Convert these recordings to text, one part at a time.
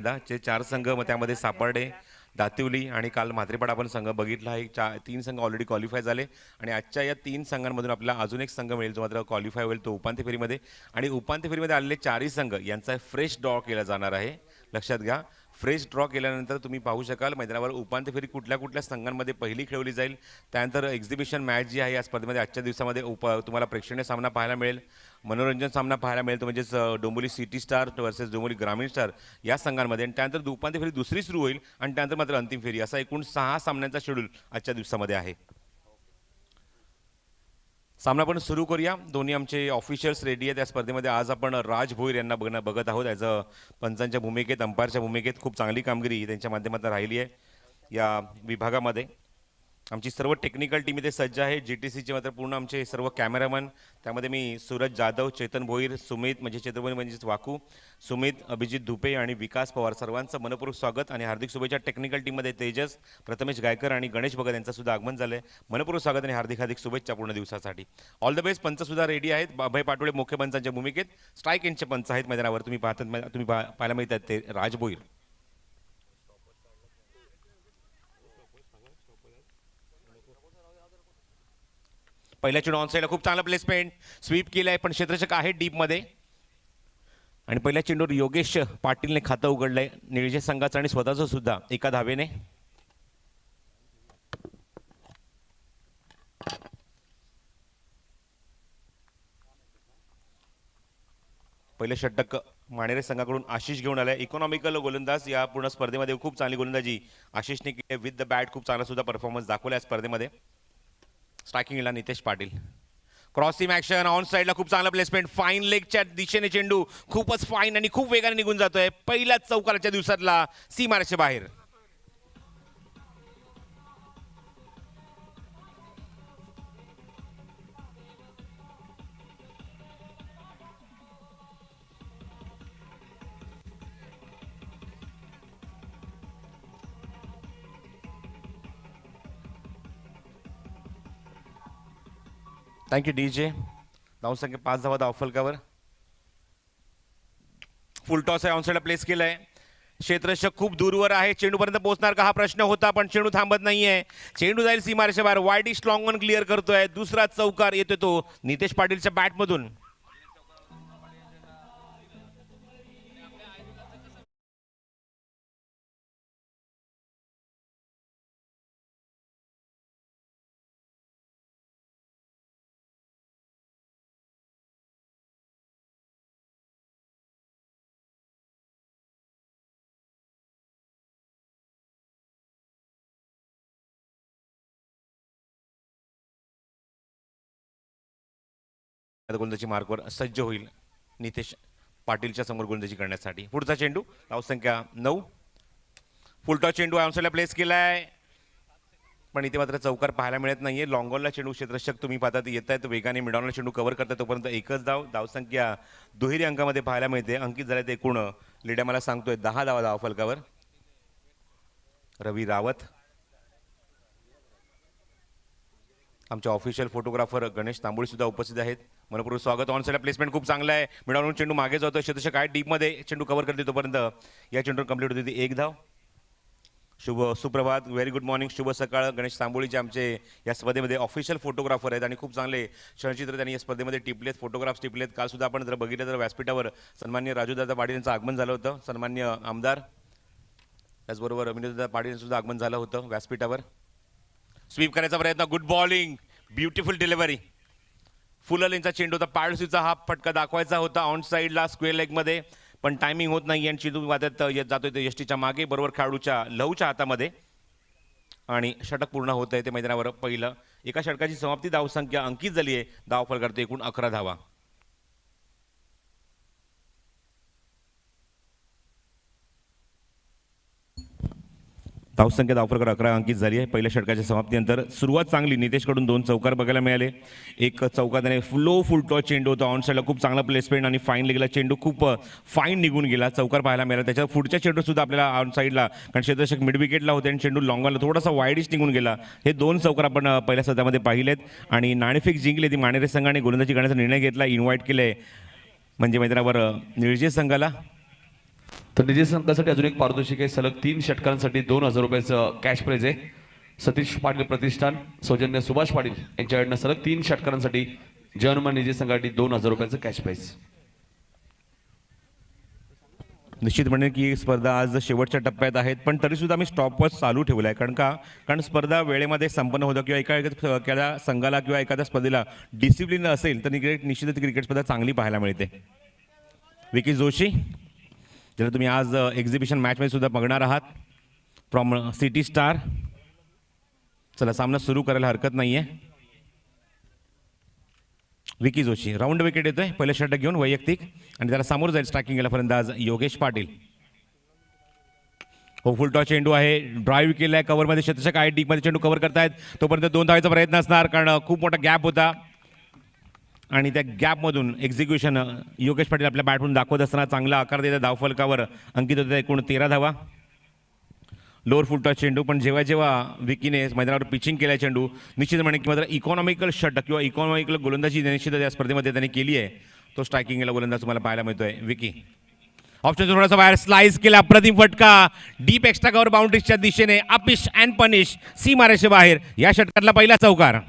चे 4 संघ मग त्यामध्ये सापर्डे, दातिवली आणि काल म्हात्रेपाडा आपण संघ बघितला आहे. 3 संघ ऑलरेडी क्वालिफाय झाले आणि आजच्या या 3 संघांमधून आपल्याला अजून एक संघ मिळेल जो मात्र क्वालिफाय होईल तो उपांत्य फेरीमध्ये. आणि उपांत्य फेरीमध्ये आलेले 4ही संघ यांचा फ्रेश ड्रॉ केला जाणार आहे. लक्षात घ्या, फ्रेश ड्रॉ केल्यानंतर तुम्ही पाहू शकाल मैदानावर उपांत्य फेरी कुठल्या कुठल्या संघांमध्ये पहिली खेळवली जाईल. त्यानंतर एक्झिबिशन मॅच जी आहे या स्पर्धेमध्ये आजच्या दिवसामध्ये तुम्हाला प्रेक्षणीय सामना पाहायला मिळेल, मनोरंजन सामना पाहायला मिळेल तो म्हणजेच Dombivli city star versus Dombivli ग्रामीण स्टार या संघांमध्ये. आणि त्यानंतर उपांत्य फेरी दुसरी सुरू होईल आणि त्यानंतर मात्र अंतिम फेरी असा एकूण 6 सामन्यांचा शेड्यूल आजच्या दिवसामध्ये आहे. सामना आपण सुरू करूया. दोन्ही आमचे ऑफिशियल्स रेडी आहेत या स्पर्धेमध्ये. आज आपण राज भोईर यांना बघत आहोत ॲज अ पंचांच्या भूमिकेत, अंपायरच्या भूमिकेत. खूप चांगली कामगिरी त्यांच्या माध्यमातून राहिली आहे या विभागामध्ये. आमची सर्व टेक्निकल टीम इथे सज्ज आहे. GTCचे मात्र पूर्ण आमचे सर्व कॅमेरामन, त्यामध्ये मी सूरज जाधव, चेतन भोईर, सुमित म्हणजे चेतन भोईर म्हणजेच वाकू, सुमित, अभिजित धुपे आणि विकास पवार सर्वांचं मनपूर्वक स्वागत आणि हार्दिक शुभेच्छा. टेक्निकल टीममध्ये तेजस, प्रथमेश गायकर आणि गणेश भगत यांचं सुद्धा आगमन झालं आहे. मनपूर्वक स्वागत आणि हार्दिक हार्दिक शुभेच्छा पूर्ण दिवसासाठी. All the best. पंचसुद्धा रेडी आहेत. अभय पाटोळे मुख्य पंचांच्या भूमिकेत, स्ट्राईक एंडचे पंच आहेत मैदानावर. तुम्ही पाहायला मिळतात ते राज भोईर. पहिल्या चेंडू ऑन साईडला खूप चांगला प्लेसमेंट, स्वीप केलाय पण क्षेत्ररक्षक आहे डीपमध्ये. आणि पहिल्या चेंडूवर योगेश पाटीलने खातं उघडलंय निळजे संघाचं आणि स्वतःचं सुद्धा एका धावेने. पहिले षटक माणेरे संघाकडून आशिष घेऊन आलाय. इकॉनॉमिकल गोलंदाज या पूर्ण स्पर्धेमध्ये खूप चांगली गोलंदाजी आशिषने केली. विथ द बॅट खूप चांगला सुद्धा परफॉर्मन्स दाखवला या स्पर्धेमध्ये. स्ट्रायकिंगला Nitesh Patil. Crossing action on साईडला खूप चांगला प्लेसमेंट, फाईन लेगच्या दिशेने चेंडू खूपच फाईन आणि खूप वेगाने निघून जातोय. पहिल्याच चौकाराच्या दिवसातला सीमारेषे बाहेर. Thank you DJ. धावसंख्या 5 धावा धाव फलकावर. फुल टॉस आहे, ऑनसाईडला प्लेस केलाय. क्षेत्ररक्षक खूप दूरवर आहे. चेंडूपर्यंत पोहोचणार का हा प्रश्न होता पण चेंडू थांबत नाहीये. चेंडू जाईल सीमारेषे बाहेर. वाईडी स्ट्रॉंग वन क्लिअर करतोय. दुसरा चौकार येतोय तो नितेश पाटीलच्या बॅटमधून. गोलंदाजी मार्कवर सज्ज होईल नितेश पाटीलच्या समोर गोलंदाजी करण्यासाठी. पुढचा चेंडू धावसंख्या 9. फुलटॉस चेंडू ऑनसाईडला प्लेस केलाय पण इथे मात्र चौकार पाहायला मिळत नाहीये. लॉंगॉनला चेंडू क्षेत्ररक्षक तुम्ही पाहतात येत आहेत वेगाने मिडॉनला चेंडू कव्हर करतात तोपर्यंत एकच धाव. धावसंख्या दुहेरी अंकामध्ये पाहायला मिळते. अंकित झाले ते एकूण लीडर मला सांगतोय 10 धावा धाव फलकावर. रवी रावत, आमचे ऑफिशियल फोटोग्राफर गणेश तांबोळी सुद्धा उपस्थित आहेत. मनपूर्वक स्वागत. ऑन साईडला प्लेसमेंट खूप चांगला आहे. मिडॉनवरून चेंडू मागे जातोय. क्षेत्ररक्षक आहे डीपमध्ये, चेंडू कव्हर करते तोपर्यंत या चेंडूवर कंप्लीट होती ती 1 धाव. शुभ सुप्रभात, व्हेरी गुड मॉर्निंग, शुभ सकाळ. गणेश तांबोळीचे आमचे या स्पर्धेमध्ये ऑफिशियल फोटोग्राफर आहेत आणि खूप चांगले क्षणचित्र त्यांनी या स्पर्धेमध्ये टिपलेत, फोटोग्राफ्स टिपलेत. काल सुद्धा आपण जर बघितलं तर व्यासपीठावर सन्मान्य राजूदादा पाटील यांचं आगमन झालं होतं. सन्मान्य आमदार त्याचबरोबर अभिनेता पाटील सुद्धा आगमन झालं होतं व्यासपीठावर. स्वीप करायचा प्रयत्न, गुड बॉलिंग, ब्युटिफुल डिलिव्हरी. फुललेनचा चेंडू होता. पाळसीचा हा फटका दाखवायचा होता ऑन साईडला स्क्वेअर लेगमध्ये पण टायमिंग होत नाही आणि चेंडू वादत येत जातोय ते यष्टीच्या मागे बरोबर खेळाडूच्या लहूच्या हातामध्ये आणि षटक पूर्ण होत आहे ते मैदानावर. पहिलं एका षटकाची समाप्ती. धावसंख्या अंकित झाली आहे. धाव फल करते एकूण 11 धावा. धावसंख्या धावफरकर 11 अंकित झाली आहे. पहिल्या षटकाच्या समाप्तीनंतर सुरुवात चांगली. नितेशकडून 2 चौकार बघायला मिळाले. एक चौकार त्याने फुल टॉस चेंडू होता ऑन साईडला, खूप चांगला प्लेसमेंट आणि फाईन लेगला चेंडू खूप फाईन निघून गेला. चौकार पाहायला मिळाला. त्याच्या पुढच्या चेंडू सुद्धा आपल्याला ऑन साईडला कारण क्षेत्ररक्षक मिड विकेटला होते आणि चेंडू लॉंगला थोडासा वाईडिश निघून गेला. हे 2 चौकार आपण पहिल्या सत्रामध्ये पाहिलेत आणि नाणेफेक जिंकली. ती माणेरे संघाने गोलंदाजी करण्याचा निर्णय घेतला. इन्व्हाइट केलंय म्हणजे मैदानावर निळजे संघाला. तर निजी संघासाठी अजून एक पारितोषिक आहे. सलग 3 षटकांसाठी 2000 रुपयाचं कॅश प्राइज आहे. सतीश पाटील प्रतिष्ठान सौजन्य सुभाष पाटील यांच्याकडनं सलग 3 षटकांसाठी जर्मन निजी संघासाठी 2000 रुपयाचं कॅश प्राइज. निश्चितपणे की स्पर्धा आज शेवटच्या टप्प्यात आहेत, पण तरीसुद्धा मी स्टॉपवॉच चालू ठेवला आहे. कारण स्पर्धा वेळेमध्ये संपन्न होतं किंवा एखाद्या संघाला किंवा एखाद्या स्पर्धेला डिसिप्लिन असेल तर निश्चितच क्रिकेट स्पर्धा चांगली पाहायला मिळते. विकी जोशी ज्याला तुम्ही आज एक्झिबिशन मॅचमध्ये सुद्धा बघणार आहात फ्रॉम सिटी स्टार. चला सामना सुरू करायला हरकत नाही आहे. विकी जोशी राऊंड विकेट येतोय पहिलं षटक घेऊन वैयक्तिक आणि त्याला सामोर जाईल स्ट्रायकिंग गेला फलंदाज योगेश पाटील. हो फुल टॉस चेंडू आहे, ड्राईव्ह केलाय कव्हरमध्ये, शतशक आहे, डीपमध्ये चेंडू कव्हर करतायत. तोपर्यंत 2 धावेचा प्रयत्न असणार कारण खूप मोठा गॅप होता आणि त्या गॅपमधून एक्झिक्युशन योगेश पाटील आपल्या बॅटमधून दाखवत असताना चांगला आकार देतात. धावफलकावर अंकित होते एकूण 13 धावा. लोअर फुल टॉस चेंडू, पण जेव्हा जेव्हा विकीने मैदानावर पिचिंग केलाय चेंडू निश्चितपणे किंवा इकॉनॉमिकल षटक किंवा इकॉनॉमिकल गोलंदाजी निश्चितच या स्पर्धेमध्ये त्यांनी केली आहे. तो स्ट्रायकिंगला गोलंदाज तुम्हाला पाहायला मिळतोय. विकी ऑप्शन थोडासा बाहेर स्लाइस केला, अप्रतिम फटका डीप एक्स्ट्रा कव्हर बाउंड्रीच्या दिशेने अपिश अँड पनिश सीमारेषे बाहेर. या षटकातला पहिला चौकार.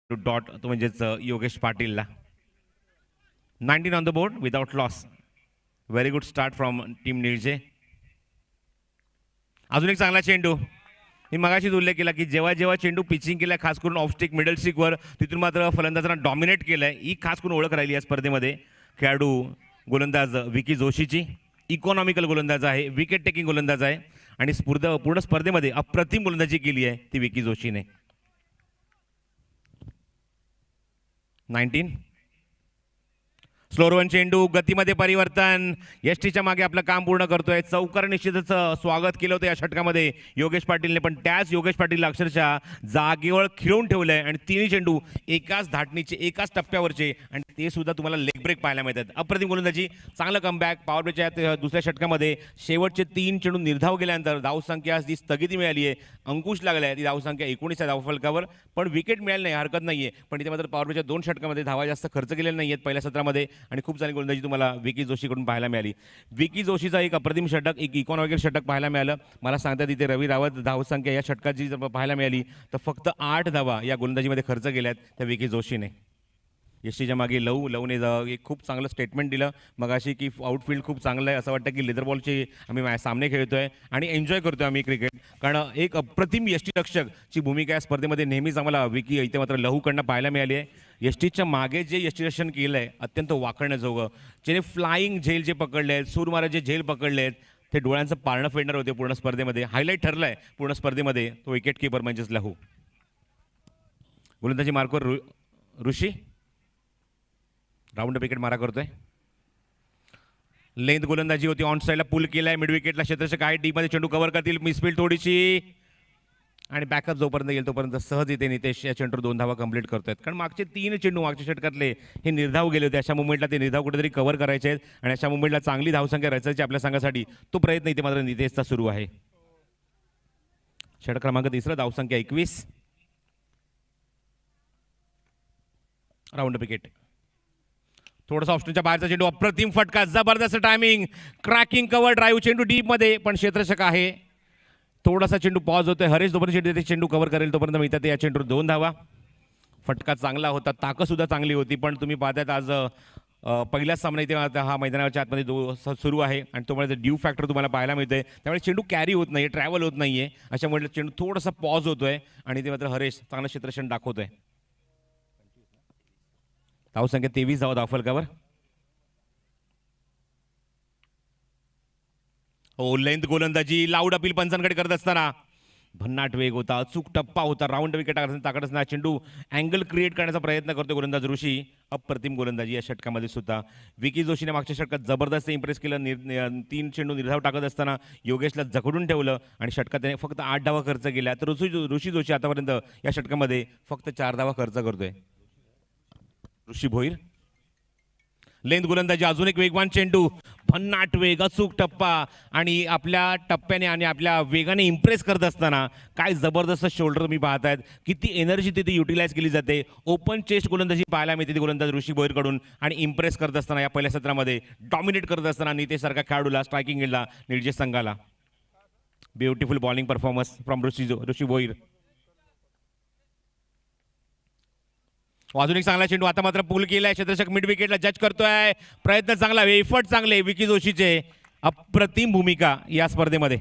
डॉट तो म्हणजेच योगेश पाटीलला. 19 on the board without loss. Very good start from team Nilje. अजून एक चांगला चेंडू. मी मगाशीच उल्लेख केला की जेव्हा जेव्हा चेंडू पिचिंग केला खास करून ऑफस्टिक मिडल स्टिकवर तिथून मात्र फलंदाजांना डॉमिनेट केलंय. ही खास करून ओळख राहिली या स्पर्धेमध्ये खेळाडू गोलंदाज विकी जोशीची. इकॉनॉमिकल गोलंदाज आहे, विकेट टेकिंग गोलंदाज आहे आणि पूर्ण स्पर्धेमध्ये अप्रतिम गोलंदाजी केली आहे ती विकी जोशीने. 19 स्लोरवन चेंडू गतीमध्ये परिवर्तन. एसटीच्या मागे आपलं काम पूर्ण करतोय. चौकार निश्चितच स्वागत केलं होतं या षटकामध्ये योगेश पाटीलने, पण त्याच योगेश पाटीलला अक्षरशः जागेवर खिळवून ठेवलंय आणि तिन्ही चेंडू एकाच धाटणीचे एकाच टप्प्यावरचे आणि ते सुद्धा तुम्हाला लेग ब्रेक पाहायला मिळतात. अप्रतिम गोलंदाजी, चांगलं कमबॅक. पॉवर प्लेच्या दुसऱ्या षटकामध्ये शेवटचे 3 चेंडू निर्धाव गेल्यानंतर धावसंख्या जी स्थगिती मिळाली आहे, अंकुश लागला आहे, ती धावसंख्या 19 आहे धावफलकावर, पण विकेट मिळाली नाही हरकत नाही आहे. पण इथे मात्र पॉवर प्लेच्या 2 षटकामध्ये धावा जास्त खर्च केलेल्या नाही आहेत पहिल्या सत्रामध्ये आणि खूप चांगली गोलंदाजी तुम्हाला विकी जोशीकडून पाहायला मिळाली. विकी जोशीचा एक अप्रतिम षटक, एक इकॉनॉमिकल षटक पाहायला मिळालं. मला सांगतात इथे रवी रावत धावसंख्या या षटकाची जर पाहायला मिळाली तर फक्त 8 धावा या गोलंदाजीमध्ये खर्च केल्यात त्या विकी जोशीने. यष्टीच्या मागे लवने एक खूप चांगलं स्टेटमेंट दिलं मगाशी की आउटफील्ड खूप चांगलं आहे. असं वाटतं की लेदर बॉलचे आम्ही सामने खेळतोय आणि एन्जॉय करतोय आम्ही क्रिकेट, कारण एक अप्रतिम यष्टीरक्षकची भूमिका या स्पर्धेमध्ये नेहमीच आम्हाला विकी इथे मात्र लहूकडनं पाहायला मिळाली आहे. यष्टीच्या मागे जे यष्टीरक्षण केलं आहे अत्यंत वाखाणण्याजोगं. ज्याने फ्लाईंग झेल जे पकडले आहेत, सूरमारा जे झेल पकडले आहेत, ते डोळ्यांचं पारणं फेडणार होते पूर्ण स्पर्धेमध्ये. हायलाईट ठरलं आहे पूर्ण स्पर्धेमध्ये तो विकेट कीपर म्हणजेच लहू. गोलंदाजी मार्कवर ऋषी राऊंड विकेट मारा करतोय. लेंथ गोलंदाजी होती, ऑन साईडला पुल केलाय, मिड विकेटला क्षेत्ररक्षक आहे, डीपमध्ये चेंडू कव्हर करतील, मिसफील्ड थोडीशी आणि बॅकअप जोपर्यंत येईल तोपर्यंत सहज इथे नितेश या चेंडूवर 2 धावा कंप्लीट करतायत. कारण मागचे 3 चेंडू मागच्या षटकातले हे निर्धाव गेले होते. अशा मुवमेंटला ते निर्धाव कुठेतरी कव्हर करायचे आहेत आणि अशा मुवमेंटला चांगली धावसंख्या रचायची आपल्या संघासाठी. तो प्रयत्न इथे मात्र नितेशचा सुरू आहे. षटक क्रमांक 3 धावसंख्या 21. Round wicket. थोडासा ऑप्शनच्या बाहेरचा चेंडू, अप्रतिम फटका, जबरदस्त टायमिंग, क्रॅकिंग कव्हर ड्राईव्ह, चेंडू डीप मध्ये पण क्षेत्ररक्षक आहे. थोडासा चेंडू पॉज होतोय. हरेश जोपर्यंत चेंडू येते चेंडू कव्हर करेल तोपर्यंत मिळतात या चेंडूवर 2 धावा. फटका चांगला होता, ताकद सुद्धा चांगली होती, पण तुम्ही पाहतायत आज पहिल्याच सामना इथे आता हा मैदानाच्या आतमध्ये सुरू आहे आणि त्यामुळे ड्यू फॅक्टर तुम्हाला पाहायला मिळतोय. त्यामुळे चेंडू कॅरी होत नाही, ट्रॅव्हल होत नाहीये. अशामुळे चेंडू थोडासा पॉज होतोय आणि ते मात्र हरेश चांगलं क्षेत्ररक्षण दाखवतोय. धावसंख्या 23 धावा धावफलकावर. हो, लेंथ गोलंदाजी, लाऊड अपील पंचांकडे करत असताना भन्नाट वेग होता, अचूक टप्पा होता, राऊंड विकेट ताकद असताना चेंडू अँगल क्रिएट करण्याचा प्रयत्न करतो गोलंदाज ऋषी. अप्रतिम गोलंदाजी या षटकामध्ये सुद्धा. विकी जोशीने मागच्या षटकात जबरदस्त इम्प्रेस केलं. 3 चेंडू निर्धाव टाकत असताना योगेशला जखडून ठेवलं आणि षटकात त्याने फक्त 8 धावा खर्च केल्या. तर ऋषी जोशी आतापर्यंत या षटकामध्ये फक्त 4 धावा खर्च करतोय. ऋषी भोईर. लेंथ गोलंदाजी, अजून एक वेगवान चेंडू, भन्नाट वेग, अचूक टप्पा आणि आपल्या टप्प्याने आणि आपल्या वेगाने इम्प्रेस करत असताना काय जबरदस्त शोल्डर तुम्ही पाहतायत. किती एनर्जी तिथे युटिलाइज केली जाते. ओपन चेस्ट गोलंदाजी पाहायला मिळते गोलंदाज ऋषी भोईरकडून आणि इम्प्रेस करत असताना या पहिल्या सत्रामध्ये डॉमिनेट करत असताना नितेशसारख्या खेळाडूला स्ट्रायकिंग एंडला निर्जेश संघाला. ब्युटिफुल बॉलिंग परफॉर्मन्स फ्रॉम ऋषी भोईर. अजून एक चांगला चेंडू, आता मात्र पुल केलाय, क्षेत्ररक्षक मिड विकेटला जज करतोय. प्रयत्न चांगला, एफर्ट चांगले विकी जोशीचे. अप्रतिम भूमिका या स्पर्धेमध्ये.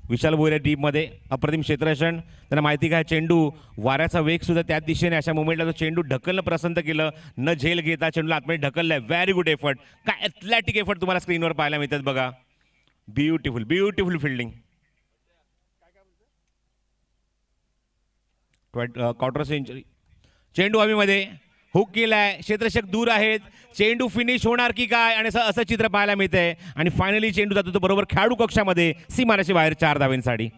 विशाल भोईर डीप मध्ये, अप्रतिम क्षेत्ररक्षण. त्यांना माहिती काय, चेंडू वाऱ्याचा वेग सुद्धा त्याच दिशेने, अशा मुवमेंटला तो चेंडू ढकलणं पसंत केलं, न झेल घेता चेंडूला आतमध्ये ढकललाय. Very good effort. काय ॲथलेटिक एफर्ट तुम्हाला स्क्रीनवर पाहायला मिळतात बघा. Beautiful beautiful fielding. Quarter century. चेंडू हवेमध्ये, हुक केलाय, क्षेत्ररक्षक दूर आहेत, चेंडू फिनिश होणार की काय आणि असं चित्र पाहायला मिळतंय. आणि फायनली चेंडू जातो तो बरोबर खेळाडू कक्षामध्ये, सीमारेषे बाहेर 4 धावेंसाठी.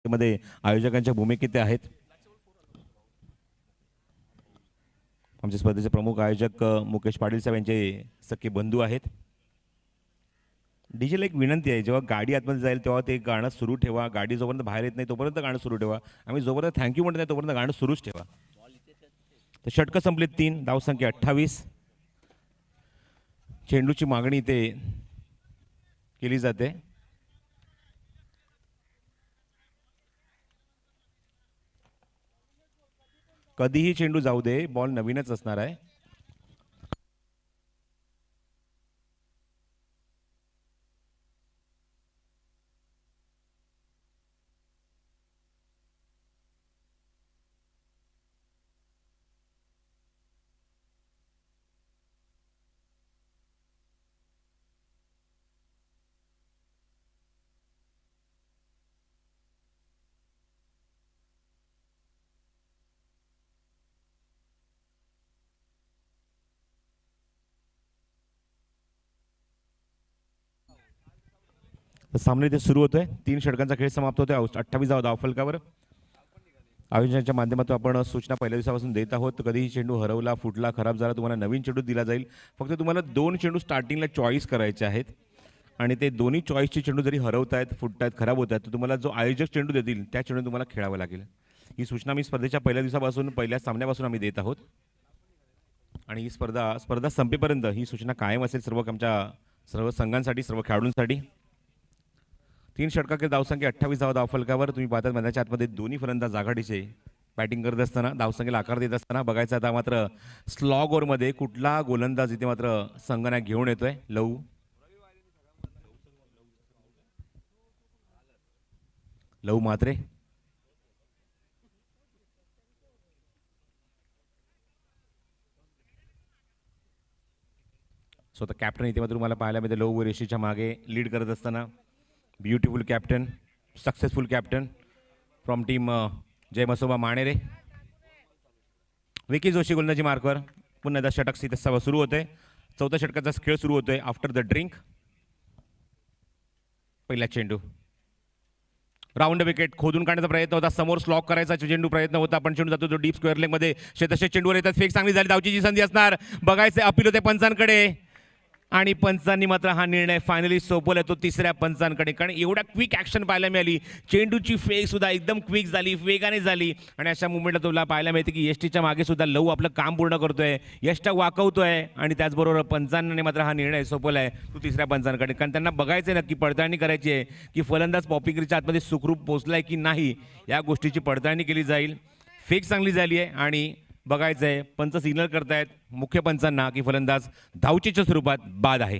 मध्ये आयोजकांच्या भूमिकेत आहेत. आमच्या स्पर्धेचे प्रमुख आयोजक मुकेश पाटील साहेब यांचे सख्खे बंधू आहेत. डीजेला एक विनंती आहे, जेव्हा गाडी आतमध्ये जाईल तेव्हा ते गाणं सुरू ठेवा. गाडी जोपर्यंत बाहेर येत नाही तोपर्यंत गाणं सुरू ठेवा. आम्ही जोपर्यंत थँक्यू म्हणत नाही तोपर्यंत गाणं सुरूच ठेवा. तर षटकं संपलीत 3, धावसंख्या 28. चेंडूची मागणी इथे केली जाते. कधीही चेंडू जाऊ दे, बॉल नवीनच असणार आहे. तर सामना इथे सुरू होतोय. 3 षटकांचा खेळ समाप्त होतोय. 28 धाव फलकावर. आयोजनाच्या माध्यमातून आपण सूचना पहिल्या दिवसापासून देत आहोत. कधीही चेंडू हरवला, फुटला, खराब झाला, तुम्हाला नवीन चेंडू दिला जाईल. फक्त तुम्हाला 2 चेंडू स्टार्टिंगला चॉईस करायचे आहेत आणि ते दोन्ही चॉईसचे चेंडू जरी हरवतायत, फुटतायत, खराब होत आहेत, तर तुम्हाला जो आयोजक चेंडू देतील त्या चेंडू तुम्हाला खेळावं लागेल. ही सूचना मी स्पर्धेच्या पहिल्या दिवसापासून, पहिल्या सामन्यापासून आम्ही देत आहोत आणि ही स्पर्धा संपेपर्यंत ही सूचना कायम असेल सर्व संघांसाठी, सर्व खेळाडूंसाठी. 3 षटकांचे धावसंख्या 28 धावफलकावर. तुम्ही पाहतात मैदानाच्या आतमध्ये दोन्ही फलंदाज आघाडीचे बॅटिंग करत असताना, धावसंख्येला आकार देत असताना बघायचं आता मात्र स्लॉग ओव्हरमध्ये कुठला गोलंदाज इथे मात्र संघाने घेऊन येतोय. लहू मात्रे. स्वतः कॅप्टन इथे मात्र तुम्हाला पाहायला मिळते. लहू रेषेच्या मागे लीड करत असताना beautiful captain, successful captain from team Jai Masoba Manere. Vicky Joshi गोलंदाजी मार्कवर. पुन्हा एकदा षटक इथे सुरू होतोय. चौथ्या षटकाचा खेळ सुरू होतोय. After the drink. पहिला चेंडू राऊंड विकेट खोदून काढण्याचा प्रयत्न होता. समोर स्लॉक करायचा चेंडू प्रयत्न होता, पण चेंडू जातो तो डीप स्क्वेअर लेग मध्ये. शेतशे चेंडूवर येतात. फेक चांगली झाली. धावचीची संधी असणार. बघायचं अपील होते पंचांकडे आणि पंचांनी मात्र हा निर्णय फायनली सोपवला तो तिसऱ्या पंचांकडे. कारण एवढा क्विक ॲक्शन पाहायला मिळाली. चेंडूची फेक सुद्धा एकदम क्विक झाली, वेगाने झाली आणि अशा मुवमेंटला तुला पाहायला मिळते की एसटीच्या मागे सुद्धा लहू आपलं काम पूर्ण करतोय, यष्टा वाकवतोय आणि त्याचबरोबर पंचांनी मात्र हा निर्णय सोपवलाय तो तिसऱ्या पंचांकडे. कारण त्यांना बघायचं नक्की पडताळणी करायची आहे की फलंदाज पॉपिंगच्या आतमध्ये सुखरूप पोहोचलाय की नाही, या गोष्टीची पडताळणी केली जाईल. फेक चांगली झाली आहे आणि बघायचं आहे पंच सिग्नल करतायत मुख्य पंचांना की फलंदाज धावचीच्या स्वरूपात बाद आहे.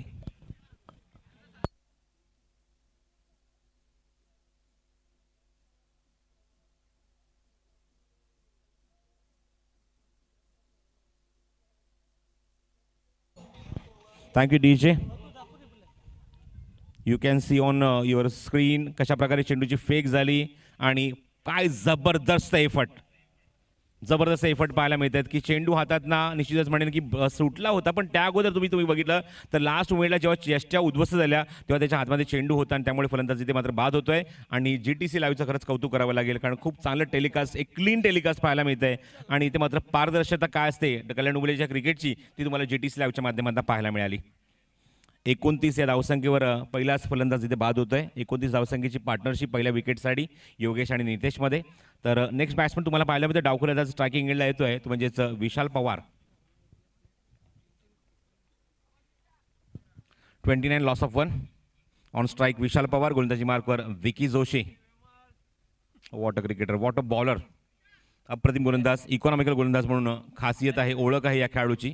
Thank you DJ. You can see on your screen कशा प्रकारे चेंडूची फेक झाली आणि काय जबरदस्त एफर्ट पाहायला मिळतात की चेंडू हातात ना निश्चितच म्हणेन की सुटला होता, पण त्या अगोदर तुम्ही बघितलं तर लास्ट मोमेंटला जेव्हा चेष्टा उद्ध्वस्त झाल्या तेव्हा त्याच्या हातमध्ये चेंडू होता आणि त्यामुळे फलंदाज इथे मात्र बाद होतोय. आणि GTC लाईव्हचं खरंच कौतुक करावं लागेल कारण खूप चांगलं टेलिकास्ट, एक क्लीन टेलिकास्ट पाहायला मिळतंय आणि इथे मात्र पारदर्शकता काय असते कल्याण उबलेच्या क्रिकेटची ती तुम्हाला GTC लाईव्हच्या माध्यमातून पाहायला मिळाली. 29 या धावसंख्येवर पहिलाच फलंदाज इथे बाद होतोय. 29 धावसंख्येची पार्टनरशिप पहिल्या विकेटसाठी योगेश आणि नितेशमध्ये. तर नेक्स्ट बॅट्समन तुम्हाला पाहायला मिळते डावखुल्याचा स्ट्रायकिंग एंडला येतोय तो म्हणजेच Vishal Pawar. 29 loss of 1 on strike Vishal Pawar. गोलंदाजी मार्कवर Vicky Joshi. What a cricketer, what a bowler. अप्रतिम गोलंदाज, इकॉनॉमिकल गोलंदाज म्हणून खासियत आहे, ओळख आहे या खेळाडूची.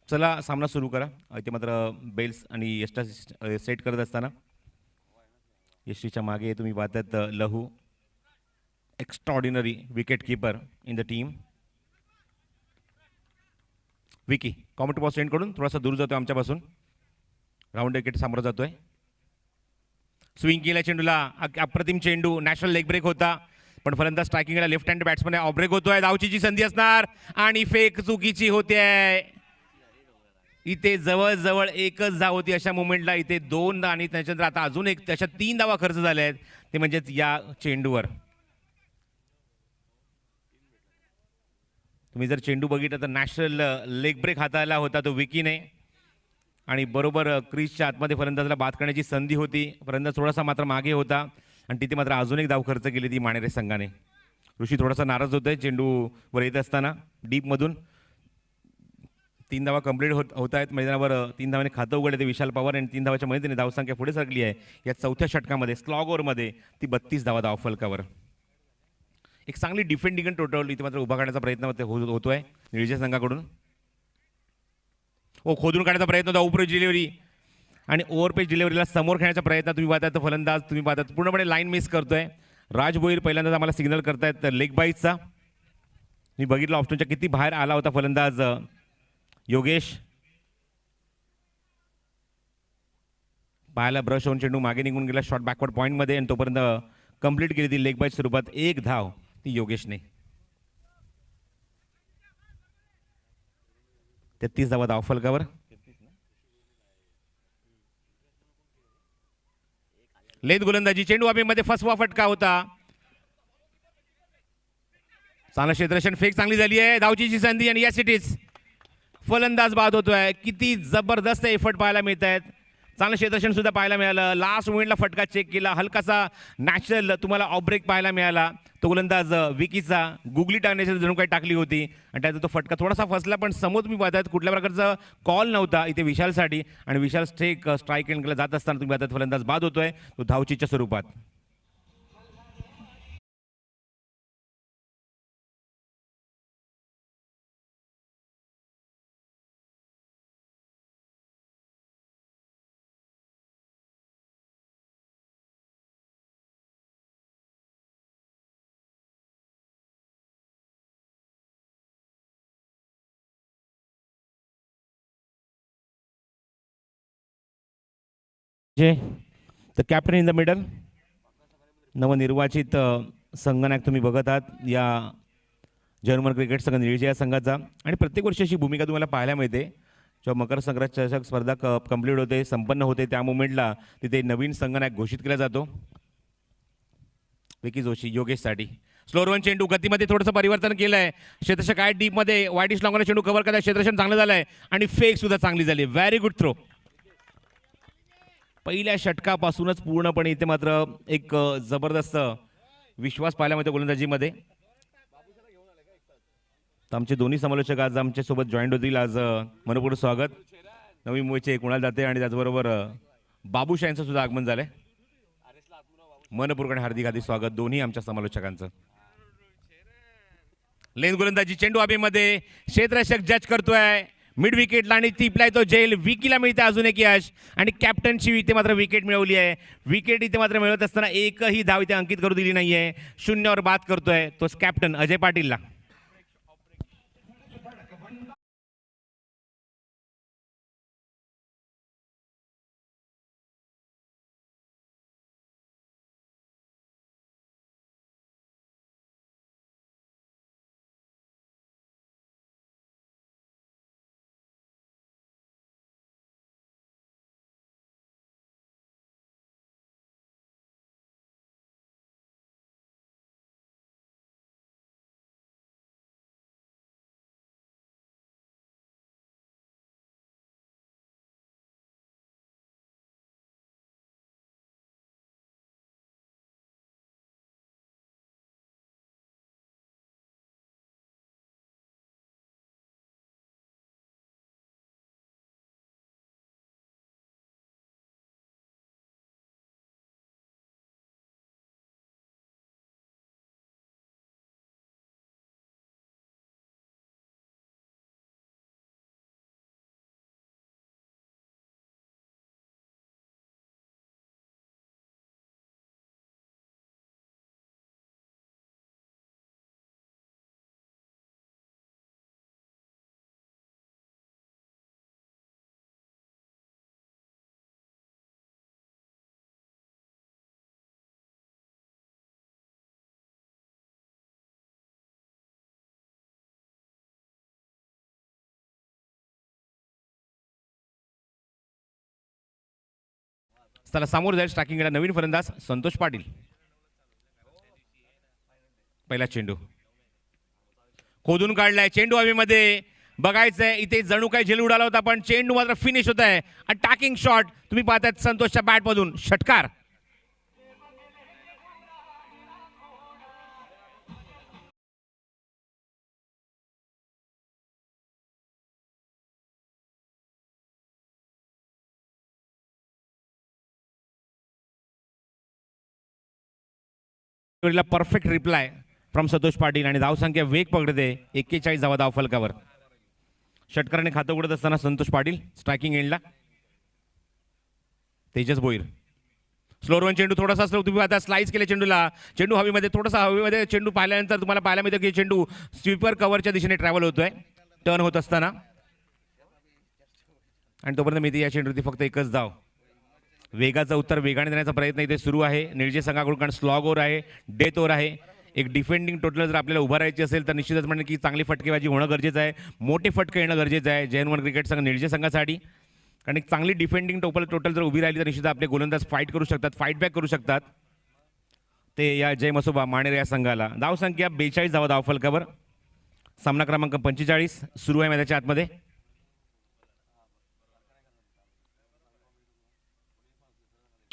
चला सामना सुरू करा. इथे मात्र बेल्स आणि यष्टा सेट करत असताना यष्टीच्या मागे तुम्ही पाहतात Lahu, extraordinary wicket keeper in the team. Vicky comment box एंडकडून थोडासा दूर जातोय आमच्यापासून. राऊंड विकेट सामोरं जातोय. स्विंग केल्या चेंडूला, अप्रतिम चेंडू, नॅशनल लेग ब्रेक होता पण फलंदाज स्ट्रायकिंगला left hand batsman off break होतोय. धावचीची संधी असणार आणि फेक चुकीची होते. इथे जवळजवळ एकच धाव होती अशा मुवमेंटला. इथे 2 आणि त्याच्यानंतर आता अजून एक, त्याच्यात 3 धावा खर्च झाल्या आहेत ते म्हणजेच या चेंडूवर. तुम्ही जर चेंडू बघितला तर नॅशनल लेग ब्रेक हाताळला होता तो विकीने आणि बरोबर क्रीजच्या आतमध्ये फलंदाजाला बाद करण्याची संधी होती. फलंदाज थोडासा मात्र मागे होता आणि तिथे मात्र अजून एक धाव खर्च केली ती माणेरे संघाने. ऋषी थोडासा नाराज होतोय चेंडूवर येत असताना डीपमधून. 3 धावा कंप्लीट होत आहेत मैदानावर. 3 धावाने खातं उघडले ते विशाल पवार आणि 3 धावाच्या मदतीने धावसंख्या पुढे सरकली आहे. या चौथ्या षटकामध्ये स्लॉग ओव्हरमध्ये ती 32 धावा धावफलकावर. एक चांगली डिफेंडिंग टोटल इथे मात्र उभा करण्याचा प्रयत्न होतोय निळीच्या संघाकडून. खोदून काढण्याचा प्रयत्न होता. ओव्हरपेज डिलिव्हरी आणि ओव्हरपेज डिलिव्हरीला समोर खेळण्याचा प्रयत्न तुम्ही पाहतात. फलंदाज तुम्ही पाहतात पूर्णपणे लाईन मिस करतोय. राज भोईर पहिल्यांदाच आम्हाला सिग्नल करतायत लेग बाईटचा. मी बघितलं ऑप्शनच्या किती बाहेर आला होता फलंदाज योगेश. पायाला ब्रश होऊन चेंडू मागे निघून गेला शॉर्ट बॅकवर्ड पॉईंटमध्ये आणि तोपर्यंत कंप्लीट केली ती लेग बाय स्वरूपात. 1 धाव ती योगेशने. 33 धावा धावफलकावर. लेद गोलंदाजी, चेंडू हवेमध्ये फसवा फटका होता. चांगलं क्षेत्ररक्षण, फेक चांगली झाली आहे. धावचीची संधी आणि या सिटीज फलंदाज बाद होतोय. किती जबरदस्त एफर्ट पाहायला मिळत आहेत. चांगलं क्षेत्ररक्षण सुद्धा पाहायला मिळालं. लास्ट मोमेंटला फटका चेक केला, हलकासा नॅचरल तुम्हाला ऑफ ब्रेक पाहायला मिळाला. तो गोलंदाज विकीचा गुगली टाकण्याची जणू काही टाकली होती आणि त्याचा तो फटका थोडासा फसला. पण समोर तुम्ही पाहतायत कुठल्या प्रकारचा कॉल नव्हता इथे विशालसाठी आणि विशाल स्ट्राईक एंडला जात असताना तुम्ही पाहतायत फलंदाज बाद होतोय, तो धावचीच्या स्वरूपात. The captain in the middle, नवनिर्वाचित संघनायक तुम्ही बघत आहात या जर्मन क्रिकेट संघ निळजे या संघाचा. आणि प्रत्येक वर्षी अशी भूमिका तुम्हाला पाहायला मिळते. जेव्हा मकर संक्रांत चषक स्पर्धा कंप्लीट होते, संपन्न होते, त्या मोमेंटला तिथे नवीन संघनायक घोषित केला जातो. विकी जोशी योगेशसाठी स्लोअर वन चेंडू, गतीमध्ये थोडंसं परिवर्तन केलं आहे. क्षेत्ररक्षक काय डीपमध्ये वाईटिश लॉंगला चेंडू कव्हर करताय. क्षेत्ररक्षण चांगलं झालं आहे आणि फेक सुद्धा चांगली झाली. Very good throw. पहिल्या षटकापासूनच पूर्णपणे इथे मात्र एक जबरदस्त विश्वास पाहायला मिळतो गोलंदाजीमध्ये. तर आमचे दोन्ही समालोचक आज आमच्या सोबत जॉईंट होतील. आज मनपूर्वक स्वागत नवी मुंबईचे कुणाल दाते आणि त्याचबरोबर बाबूशाह यांचं सुद्धा आगमन झालंय. मनपूर्वक आणि हार्दिक हार्दिक स्वागत दोन्ही आमच्या समालोचकांचं. लेन गोलंदाजी, चेंडू हवेमध्ये, क्षेत्ररक्षक जज करतोय मिड विकेटला आणि टिपलाय तो जेल. विकीला मिळते अजून एक यश आणि कॅप्टनची इथे मात्र विकेट मिळवली आहे. विकेट इथे मात्र मिळवत असताना एकही धाव इथे अंकित करू दिली नाहीये. शून्यावर बाद करतोय तोच कॅप्टन अजय पाटीलला. चला समोर जाईल स्ट्रायकिंगला नवीन फलंदाज संतोष पाटील. पहिला चेंडू खोदून काढलाय. चेंडू हवेमध्ये बघायचंय इथे जणू काही झेल उडाला होता पण चेंडू मात्र फिनिश होत आहे. अटॅकिंग शॉट तुम्ही पाहताय संतोषच्या बॅटमधून. षटकार. Perfect reply from Santosh Patil आणि धावसंख्या वेग पकडते 41 धावा धावफलकावर. षटकाराने खातं उघडत असताना संतोष पाटील स्ट्रायकिंग एंडला. तेजस भोईर स्लोअर वन चेंडू थोडासा स्लो तुम्ही आता स्लाइस केले चेंडूला. चेंडू हवेमध्ये थोडासा हवेमध्ये चेंडू पाहिल्यानंतर तुम्हाला पाहायला मिळतं की चेंडू स्वीपर कव्हरच्या दिशेने ट्रॅव्हल होतोय टर्न होत असताना आणि तोपर्यंत मिळते या चेंडूवरती फक्त एकच धाव. वेगाचं उत्तर वेगाने देण्याचा प्रयत्न इथे सुरू आहे निळजे संघाकडून कारण स्लॉग ओव्हर आहे डेथ ओव्हर आहे. एक डिफेंडिंग टोटल जर आपल्याला उभं राहायची असेल तर निश्चितच म्हणजे की चांगली फटकेबाजी होणं गरजेचं आहे, मोठे फटके येणं गरजेचं आहे जैन वन क्रिकेट संघ निळजे संघासाठी. कारण एक चांगली डिफेंडिंग टोटल जर उभी राहिली तर निश्चित आपले गोलंदाज फाईट करू शकतात, फाईट बॅक करू शकतात. ते या जय मसोबा माणेर या संघाला धावसंख्या 42 धावा धावफलकावर. सामना क्रमांक 45 सुरू आहे मैदानाच्या आतमध्ये.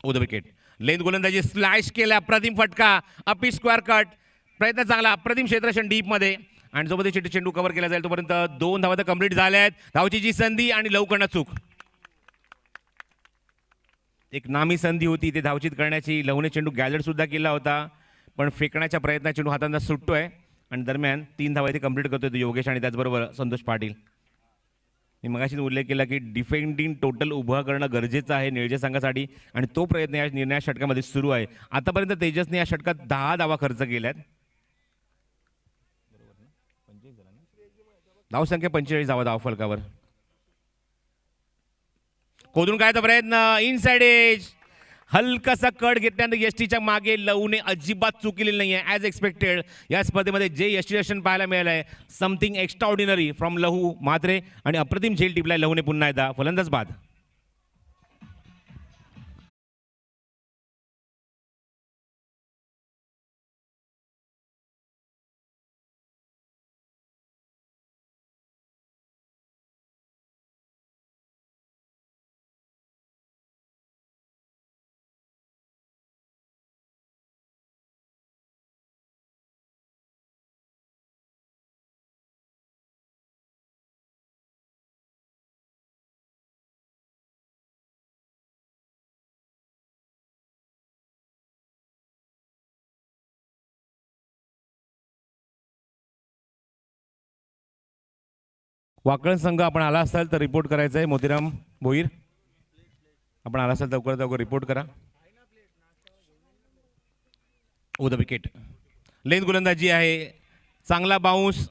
द विकेट लेंथ गोलंदाजी स्लॅश केला, अप्रतिम फटका, अपी स्क्वेअर कट, प्रयत्न चांगला, अप्रतिम क्षेत्ररक्षण डीप मध्ये आणि जोपर्यंत चिट्टी चेंडू कव्हर केला जाईल तोपर्यंत 2 धावा तर कंप्लीट झाल्या आहेत. धावची जी संधी आणि लवकर चूक, एक नामी संधी होती ते धावचित करण्याची. लवने चेंडू गॅलर सुद्धा केला होता पण फेकण्याच्या प्रयत्नात चेंडू हातांना सुटतोय आणि दरम्यान 3 धावा इथे कंप्लीट करतोय योगेश आणि त्याचबरोबर संतोष पाटील. मी मगाशीच उल्लेख केला की डिफेंडिंग टोटल उभं करणं गरजेचं आहे निळजे संघासाठी आणि तो प्रयत्न या निर्णय षटकामध्ये सुरू आहे. आतापर्यंत तेजसने या षटकात 10 धावा खर्च केल्यात. धावसंख्या 45 धावा धावफलकावर. खोदून कायचा प्रयत्न, इनसाइड एज, हलकासा कट घेतल्यानंतर यष्टीच्या मागे लवने अजिबात चुकलेली नाही आहे ॲज एक्सपेक्टेड. या स्पर्धेमध्ये जे यष्टी दर्शन पाहायला मिळालं आहे समथिंग एक्स्ट्राऑर्डिनरी फ्रॉम लहू म्हात्रे आणि अप्रतिम झेल टिपलाय लहूने पुन्हा एकदा. फलंदाज बाद. वाकळ संघ आपण आला असाल तर रिपोर्ट करायचं आहे. मोतीराम भोईर आपण आला असाल लवकरात लवकर रिपोर्ट करा. द विकेट लेंथ गोलंदाजी आहे, चांगला बाउन्स,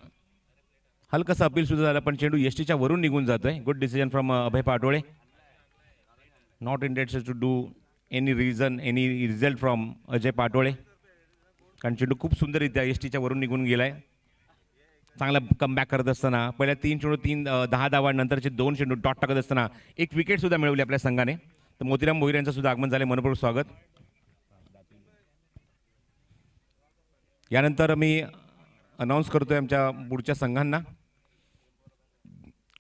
हलकसा अपील सुद्धा झाला पण चेंडू यष्टीच्या वरून निघून जातोय. Good decision from Abhay Patole. Not intended to do any result from Ajay Patole कारण चेंडू खूप सुंदररित्या यष्टीच्या वरून निघून गेलाय. चांगला कमबॅक करत असताना पहिल्या 3 चेंडू 10 धावा नंतरचे 2 चेंडू डॉट टाकत असताना एक विकेट सुद्धा मिळवली आपल्या संघाने. तर मोतीराम भोईर यांचं सुद्धा आगमन झाले, मनपूर्वक स्वागत. यानंतर मी अनाऊन्स करतोय आमच्या पुढच्या संघांना.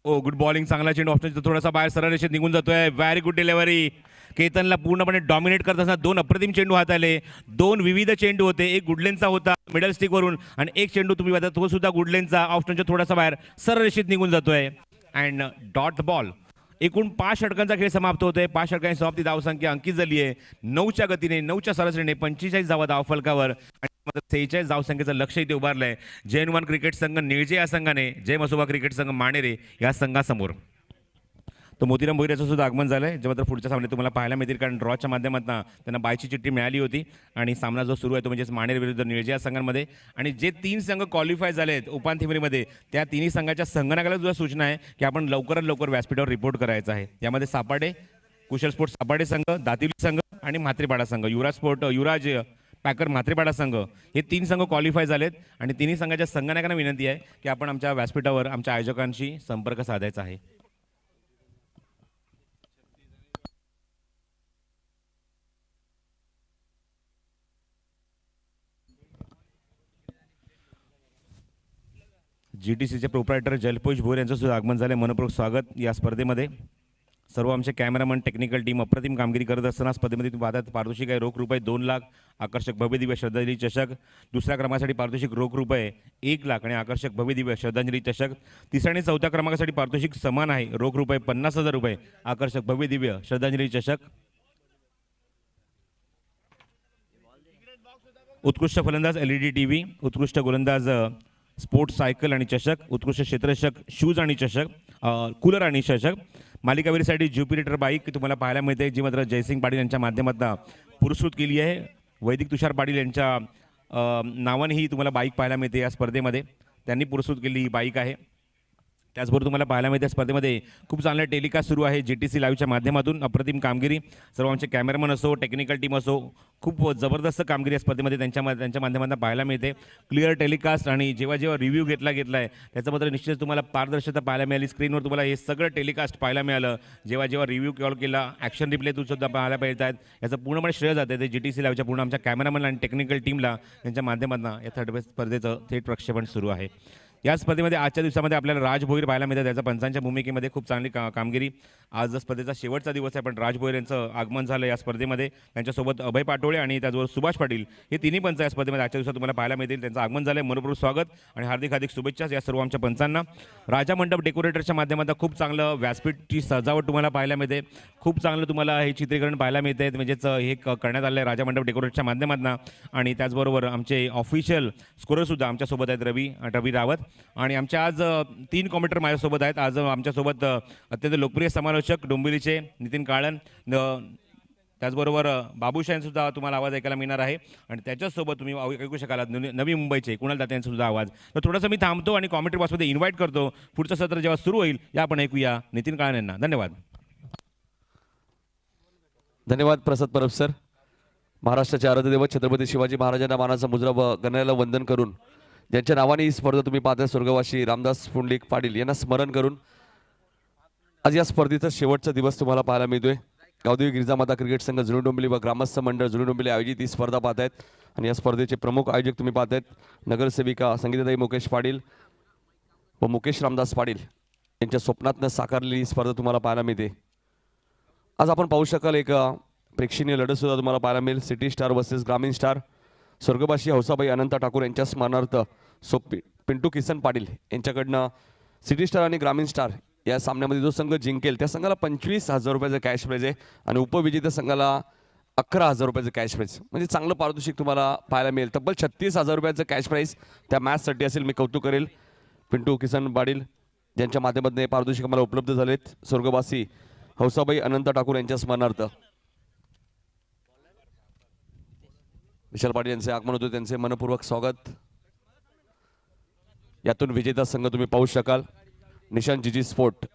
गुड बॉलिंग, चांगला चेंडू ऑप्शन थोडासा बाहेर सरळ रेषेत निघून जातोय. Very good delivery. केतनला पूर्णपणे डॉमिनेट करत असताना 2 अप्रतिम चेंडू हात आले. 2 विविध चेंडू होते, एक गुडलेनचा होता मिडल स्टिक वरून आणि एक चेंडू तुम्ही बघा तो सुद्धा गुडलेनचा ऑप्शनच्या थोडासा बाहेर सरळ रेषेत निघून जातोय अँड डॉट बॉल. एकूण 5 षटकांचा खेळ समाप्त होतोय. 5 षटकांची समाप्ती धावसंख्या अंकित झाली आहे 9च्या गतीने, 9च्या सरासरीने 45 धावा धावफलकावर आणि 46 धावसंख्येचं लक्ष इथे उभारलंय जैन वन क्रिकेट संघ निळजे या संघाने जय मसोबा क्रिकेट संघ माणेरे या संघासमोर. तो मोतीराम भोईर याचं सुद्धा आगमन झालंय. जेव्हा तर पुढच्या सामने तुम्हाला पाहायला मिळतील कारण ड्रॉच्या माध्यमातून त्यांना बायची चिठ्ठी मिळाली होती आणि सामना जो सुरू आहे तो म्हणजेच माणेर विरुद्ध निळजे या संघांमध्ये. आणि जे 3 संघ क्वालिफाय झाले आहेत उपांत्य फेरीमध्ये त्या तिन्ही संघाच्या संगणकाला सुद्धा सूचना आहे की आपण लवकरात लवकर व्यासपीठावर रिपोर्ट करायचा आहे. यामध्ये सापाडे कुशल स्पोर्ट्स सापाडे संघ, दातिवली संघ आणि म्हात्रेपाडा संघ, युवराज पॅकर म्हात्रेपाडा संघ हे 3 संघ क्वालिफाय झालेत आणि तिन्ही संघाच्या संगणकांना विनंती आहे की आपण आमच्या व्यासपीठावर आमच्या आयोजकांशी संपर्क साधायचा आहे. GTCचे प्रोप्रायटर जलपोष भोर यांचं सुद्धा आगमन झाले, मनपूर्वक स्वागत या स्पर्धेमध्ये. सर्व आमचे कॅमेरामन टेक्निकल टीम अप्रतिम कामगिरी करत असताना स्पर्धेमध्ये तुम्ही पाहतात पारितोषिक आहे रोख रुपये 2 लाख, आकर्षक भव्यदिव्य श्रद्धांजली चषक. दुसऱ्या क्रमांकासाठी पारितोषिक रोख रुपये 1 लाख आणि आकर्षक भव्यदिव्य श्रद्धांजली चषक. तिसऱ्या आणि चौथ्या क्रमांकासाठी पारितोषिक समान आहे, रोख रुपये 50,000 रुपये, आकर्षक भव्यदिव्य श्रद्धांजली चषक. उत्कृष्ट फलंदाज LED TV, उत्कृष्ट गोलंदाज स्पोर्ट्स सायकल आणि चषक, उत्कृष्ट क्षेत्ररक्षक शूज आणि चषक, कूलर आणि चषक. मालिकावीरसाठी ज्युपिटर बाईक तुम्हाला पाहायला मिळते जी मात्र जयसिंग पाटील यांच्या माध्यमातून पुरस्कृत केली आहे. वैदिक तुषार पाटील यांच्या नावाने ही तुम्हाला बाईक पाहायला मिळते या स्पर्धेमध्ये, त्यांनी पुरस्कृत केलेली ही बाईक आहे. त्याचबरोबर तुम्हाला पाहायला मिळते स्पर्धेमध्ये खूप चांगला टेलिकास्ट सुरू आहे GTC लाईव्हच्या माध्यमातून. अप्रतिम कामगिरी, सर्व आमचे कॅमेरामन असो, टेक्निकल टीम असो, खूप जबरदस्त कामगिरी या स्पर्धेमध्ये त्यांच्या माध्यमातून पाहायला मिळते. क्लिअर टेलिकास्ट आणि जेव्हा रिव्ह्यू घेतला आहे त्याच्याबद्दल निश्चितच तुम्हाला पारदर्शकता पाहायला मिळाली. स्क्रीनवर तुम्हाला हे सगळं टेलिकास्ट पाहायला मिळालं. जेव्हा रिव्ह्यू कॉल केला, ॲक्शन रिप्ले सुद्धा पाहायला मिळत आहेत. याचं पूर्णपणे श्रेय जाते ते GTC लाईव्हच्या पूर्ण आमच्या कॅमेरामन आणि टेक्निकल टीमला यांच्या माध्यमातून या थर्ड बेस्ट स्पर्धेचं थेट प्रक्षेपण सुरू आहे. या स्पर्धेमध्ये आजच्या दिवसामध्ये आपल्याला राज भोईर पाहायला मिळतात. त्याच्या पंचांच्या भूमिकेमध्ये खूप चांगली कामगिरी. आज स्पर्धेचा शेवटचा दिवस आहे, पण राज भोईर यांचं आगमन झालं या स्पर्धेमध्ये. त्यांच्यासोबत अभय पाटोळे आणि त्याचबरोबर सुभाष पाटील हे तिन्ही पंच या स्पर्धेमध्ये आजच्या दिवसात तुम्हाला पाहायला मिळतील. त्यांचं आगमन झालं आहे. मनपूर्वक स्वागत आणि हार्दिक शुभेच्छा या सर्व आमच्या पंचांना. राजा मंडप डेकोरेटरच्या माध्यमातून खूप चांगलं व्यासपीठची सजावट तुम्हाला पाहायला मिळते. खूप चांगलं तुम्हाला हे चित्रीकरण पाहायला मिळते. म्हणजेच हे करण्यात आलं आहे राजा मंडप डेकोरेटरच्या माध्यमातून. आणि त्याचबरोबर आमचे ऑफिशियल स्कोररसुद्धा आमच्यासोबत आहेत रवी रावत. आणि आमच्या आज 3 कॉमेंटर माझ्यासोबत आहेत. आज आमच्यासोबत अत्यंत लोकप्रिय समालोचक डोंबिवलीचे नितीन काळन, त्याचबरोबर बाबूशाहींसुद्धा तुम्हाला आवाज ऐकायला मिळणार आहे. आणि त्याच्यासोबत तुम्ही ऐकू शकाल नवी मुंबईचे कुणाल दाते यांचासुद्धा आवाज. तर थोडंसं मी थांबतो आणि कॉमेंट्री बॉक्समध्ये इन्व्हाइट करतो. पुढचं सत्र जेव्हा सुरू होईल या आपण ऐकूया नितीन काळन यांना. धन्यवाद. धन्यवाद प्रसाद परब सर. महाराष्ट्राचे आराध्य दैवत छत्रपती शिवाजी महाराजांना मानाचा मुजरा गणाला वंदन करून, ज्यांच्या नावाने ही स्पर्धा तुम्ही पाहता स्वर्गवासी रामदास पुंडलिक पाटील यांना स्मरण करून आज या स्पर्धेचा शेवटचा दिवस तुम्हाला पाहायला मिळतोय. गावदेवी गिरिजामाता क्रिकेट संघ जुनी डोंबिवली व ग्रामस्थ मंडळ जुनी डोंबिवली आयोजित ही स्पर्धा पाहतायत. आणि या स्पर्धेचे प्रमुख आयोजक तुम्ही पाहतायत नगरसेविका संगीताताई मुकेश पाटील व मुकेश रामदास पाटील यांच्या स्वप्नातनं साकारलेली ही स्पर्धा तुम्हाला पाहायला मिळते. आज आपण पाहू शकाल एक प्रेक्षणीय लढत सुद्धा तुम्हाला पाहायला मिळेल. सिटी स्टार वर्सेस ग्रामीण स्टार. स्वर्गवासी हौसाबाई अनंत ठाकूर यांच्या स्मरणार्थ पिंटू किसन पाटील यांच्याकडनं सिटी स्टार आणि ग्रामीण स्टार या सामन्यामध्ये जो संघ जिंकेल त्या संघाला 25,000 रुपयाचं कॅश प्राईज आहे आणि उपविजेत्या संघाला 11,000 रुपयाचं कॅश प्राईज. म्हणजे चांगलं पारितोषिक तुम्हाला पाहायला मिळेल. तब्बल 36,000 रुपयाचं कॅश प्राईज त्या मॅचसाठी असेल. मी कौतुक करेल पिंटू किसन पाटील ज्यांच्या माध्यमातून हे पारितोषिक आम्हाला उपलब्ध झालेत. स्वर्गवासी हौसाबाई अनंत ठाकूर यांच्या स्मरणार्थ विशाल पाटील यांचे आगमन होते. त्यांचे मनपूर्वक स्वागत. यातून विजेता संघ तुम्ही पाहू शकाल निशान जीजी स्पोर्ट,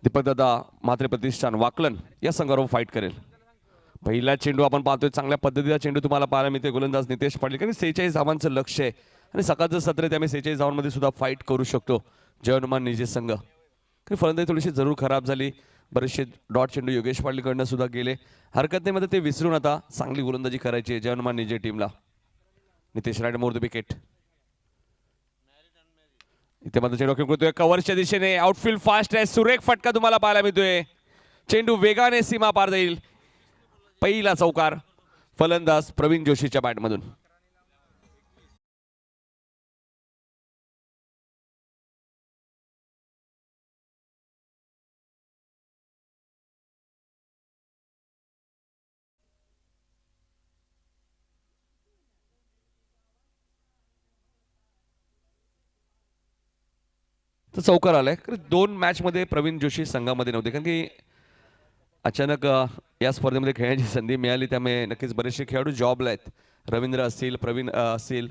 दीपकदादा म्हात्रे प्रतिष्ठान वाकलन या संघावर फाईट करेल. पहिला चेंडू आपण पाहतोय. चांगल्या पद्धतीचा चेंडू तुम्हाला पाहायला मिळते. गोलंदाज नितेश पाटील कारण 46 धावांचं लक्ष आहे आणि सकाळचं सत्र आहे त्यामुळे 46 धावांमध्ये सुद्धा फाईट करू शकतो जय हनुमान निजे संघ. कारण फलंदाजी थोडीशी जरूर खराब झाली. बरेचसे डॉट चेंडू योगेश पाटीलकडनं सुद्धा गेले. हरकत नाही मध्ये ते विसरून आता चांगली गोलंदाजी करायची आहे जय हनुमान निजे टीमला. Nitesh ride more the wicket. इथे मात्र चेंडू खेळतोय कव्हरच्या दिशेने. आउटफील्ड फास्ट आहे. सुरेख फटका तुम्हाला पाहायला मिळतोय. चेंडू वेगाने सीमा पार जाईल. पहिला चौकार फलंदाज प्रवीण जोशीच्या बॅटमधून. तर चौकार आलाय. दोन मॅच मध्ये प्रवीण जोशी संघामध्ये नव्हते कारण की अचानक या स्पर्धेमध्ये खेळण्याची संधी मिळाली. त्यामुळे नक्कीच बरेचसे खेळाडू जॉबला आहेत. रवींद्र असतील, प्रवीण असतील.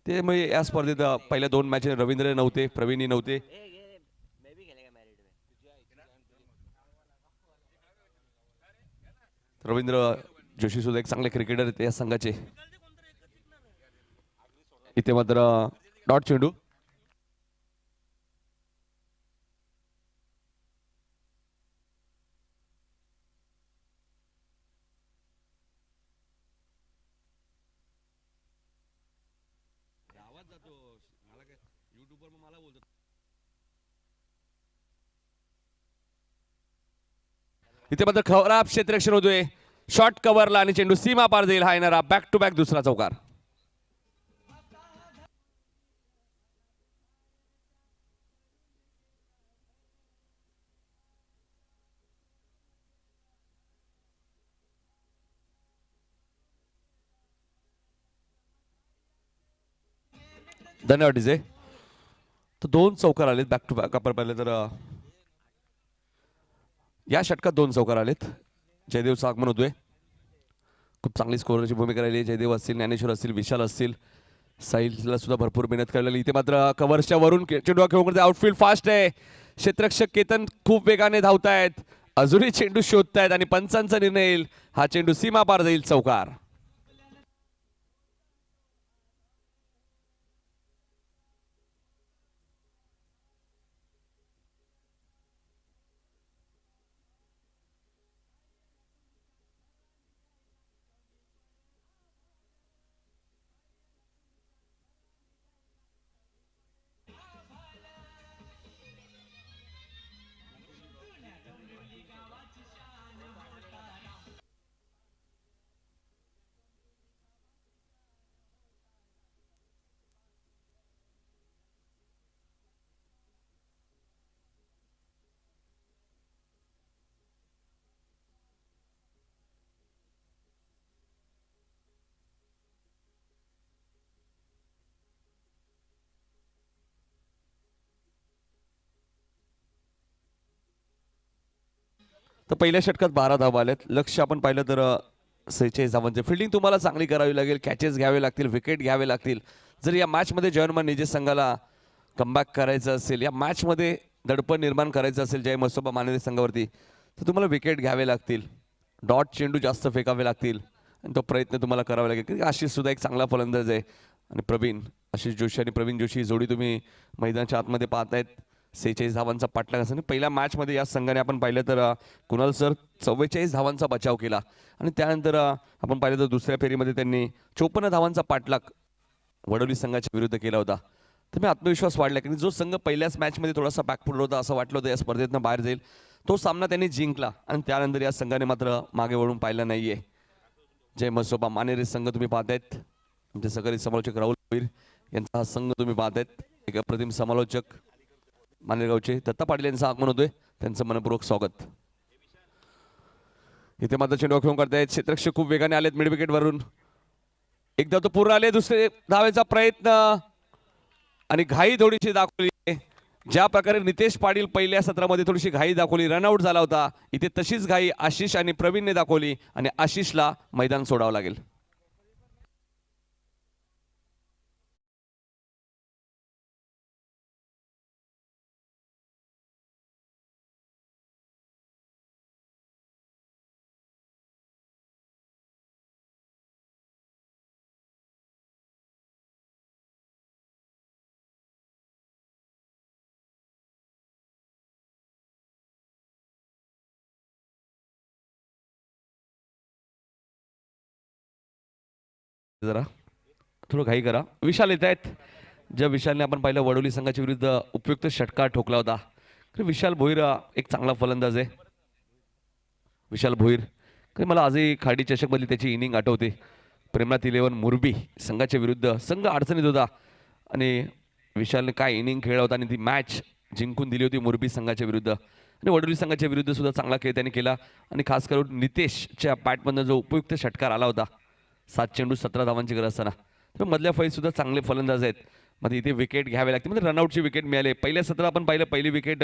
त्यामुळे या स्पर्धेत पहिल्या 2 मॅच रवींद्र नव्हते, प्रवीणही नव्हते. रवींद्र जोशी सुद्धा एक चांगले क्रिकेटर आहेत या संघाचे. इथे मात्र डॉट चेंडू. इथे मात्र खराब क्षेत्ररक्षण होतोय. शॉर्ट कव्हरला आणि चेंडू सीमा पार जाईल. हा येणारा बॅक टू बॅक दुसरा चौकार. धन्यवाद डीजे. तर 2 चौकार आलेत बॅक टू बॅक. आपण पाहिलं तर या षटकात 2 चौकार आलेत. जयदेवचं आगमन होतोय. खूप चांगली स्कोरची भूमिका राहिली. जयदेव असतील, ज्ञानेश्वर असतील, विशाल असतील साहिलला सुद्धा भरपूर मेहनत करावी लागली. इथे मात्र कव्हर्सच्या वरून चेंडू खेळून करते. आउटफील्ड फास्ट आहे. क्षेत्ररक्षक केतन खूप वेगाने धावतायत. अजूनही चेंडू शोधतायत आणि पंचांचा निर्णय येईल. हा चेंडू सीमा पार जाईल. चौकार. तर पहिल्या षटकात 12 धावा आल्यात. लक्ष आपण पाहिलं तर 46 धावांचे. फिल्डिंग तुम्हाला चांगली करावी लागेल. कॅचेस घ्यावे लागतील. विकेट घ्यावे लागतील. जर या मॅचमध्ये जयवर्मन निजे संघाला कमबॅक करायचं असेल, या मॅचमध्ये दडपण निर्माण करायचं असेल जय मसोबा मानेरे संघावरती, तर तुम्हाला विकेट घ्यावे लागतील. डॉट चेंडू जास्त फेकावे लागतील आणि तो प्रयत्न तुम्हाला करावा लागेल. कारण आशिष सुद्धा एक चांगला फलंदाज आहे आणि प्रवीण, आशिष जोशी आणि प्रवीण जोशी जोडी तुम्ही मैदानाच्या आतमध्ये पाहतायत. 46 धावांचा पाठलाग असताना पहिल्या मॅचमध्ये या संघाने आपण पाहिलं तर कुणाल सर 44 धावांचा बचाव केला आणि त्यानंतर आपण पाहिलं तर दुसऱ्या फेरीमध्ये त्यांनी 54 धावांचा पाठलाग वडोली संघाच्या विरुद्ध केला होता. तर मी आत्मविश्वास वाढला की जो संघ पहिल्याच मॅचमध्ये थोडासा बॅकफुट होता, असं वाटलं होतं या स्पर्धेतनं बाहेर जाईल, तो सामना त्यांनी जिंकला आणि त्यानंतर या संघाने मात्र मागे वळून पाहिलं नाहीये. जय मसोबा मानेरे संघ तुम्ही पाहतायत. आमचे सहकारी समालोचक राहुल भोईर यांचा हा संघ तुम्ही पाहतायत. एक अप्रतिम समालोचक मानेरगावचे दत्ता पाटील यांचं आगमन होतोय. त्यांचं मनपूर्वक स्वागत. इथे मात्र चेंडू खेळून करतायत. क्षेत्ररक्षक खूप वेगाने आलेत मिड विकेट वरून. एकदा तो पूर्ण आले. दुसरे धावेचा प्रयत्न आणि घाई थोडीशी दाखवली. ज्या प्रकारे नितेश पाटील पहिल्या सत्रामध्ये थोडीशी घाई दाखवली, रनआउट झाला होता, इथे तशीच घाई आशिष आणि प्रवीणने दाखवली आणि आशिषला मैदान सोडावं लागेल. जरा थोडं घाई करा. विशाल येत आहेत. ज्या विशालने आपण पाहिलं वडोली संघाच्या विरुद्ध उपयुक्त षटकार ठोकला होता. विशाल भोईर एक चांगला फलंदाज आहे. विशाल भोईर मला आजही खाडी चषकमधली त्याची इनिंग आठवते. प्रेमनाथ 11 मुरबी संघाच्या विरुद्ध संघ अडचणीत होता आणि विशालने काय इनिंग खेळला होता आणि ती मॅच जिंकून दिली होती मुरबी संघाच्या विरुद्ध. आणि वडोली संघाच्या विरुद्ध सुद्धा चांगला खेळ त्यांनी केला आणि खास करून नितेशच्या बॅटमधनं जो उपयुक्त षटकार आला होता, 7 चेंडू 17 धावांची गरज असताना. तर मधल्या फळीत सुद्धा चांगले फलंदाज आहेत. मध्ये इथे विकेट घ्यावे लागते. म्हणजे रनआउटची विकेट मिळाली. पहिल्या सत्रात आपण पाहिलं पहिली विकेट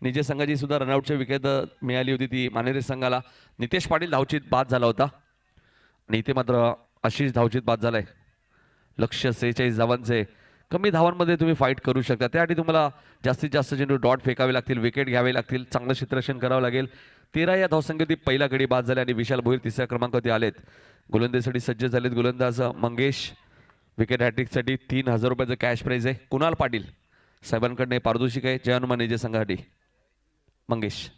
निजे संघाची सुद्धा रनआउटची विकेट मिळाली होती ती मानेरे संघाला. नितेश पाटील धावचीत बाद झाला होता आणि इथे मात्र आशिष धावचीत बाद झालाय. लक्ष्य 46 धावांचे. कमी धावांमध्ये तुम्ही फाईट करू शकता. त्यासाठी तुम्हाला जास्तीत जास्त चेंडू डॉट फेकावे लागतील, विकेट घ्यावे लागतील, चांगलं क्षेत्ररक्षण करावं लागेल. 13 या धावसंख्येतील पहिला गडी बाद झाले आणि विशाल भोईर तिसऱ्या क्रमांकावरती आलेत. गोलंदाजीसाठी सज्ज झालेत गोलंदाज मंगेश. विकेट हॅट्रिकसाठी 3000 रुपयाचं कॅश प्राईज आहे. कुणाल पाटील साहेबांकडे पारितोषिक आहे जयहनुमान निजे संघासाठी. मंगेश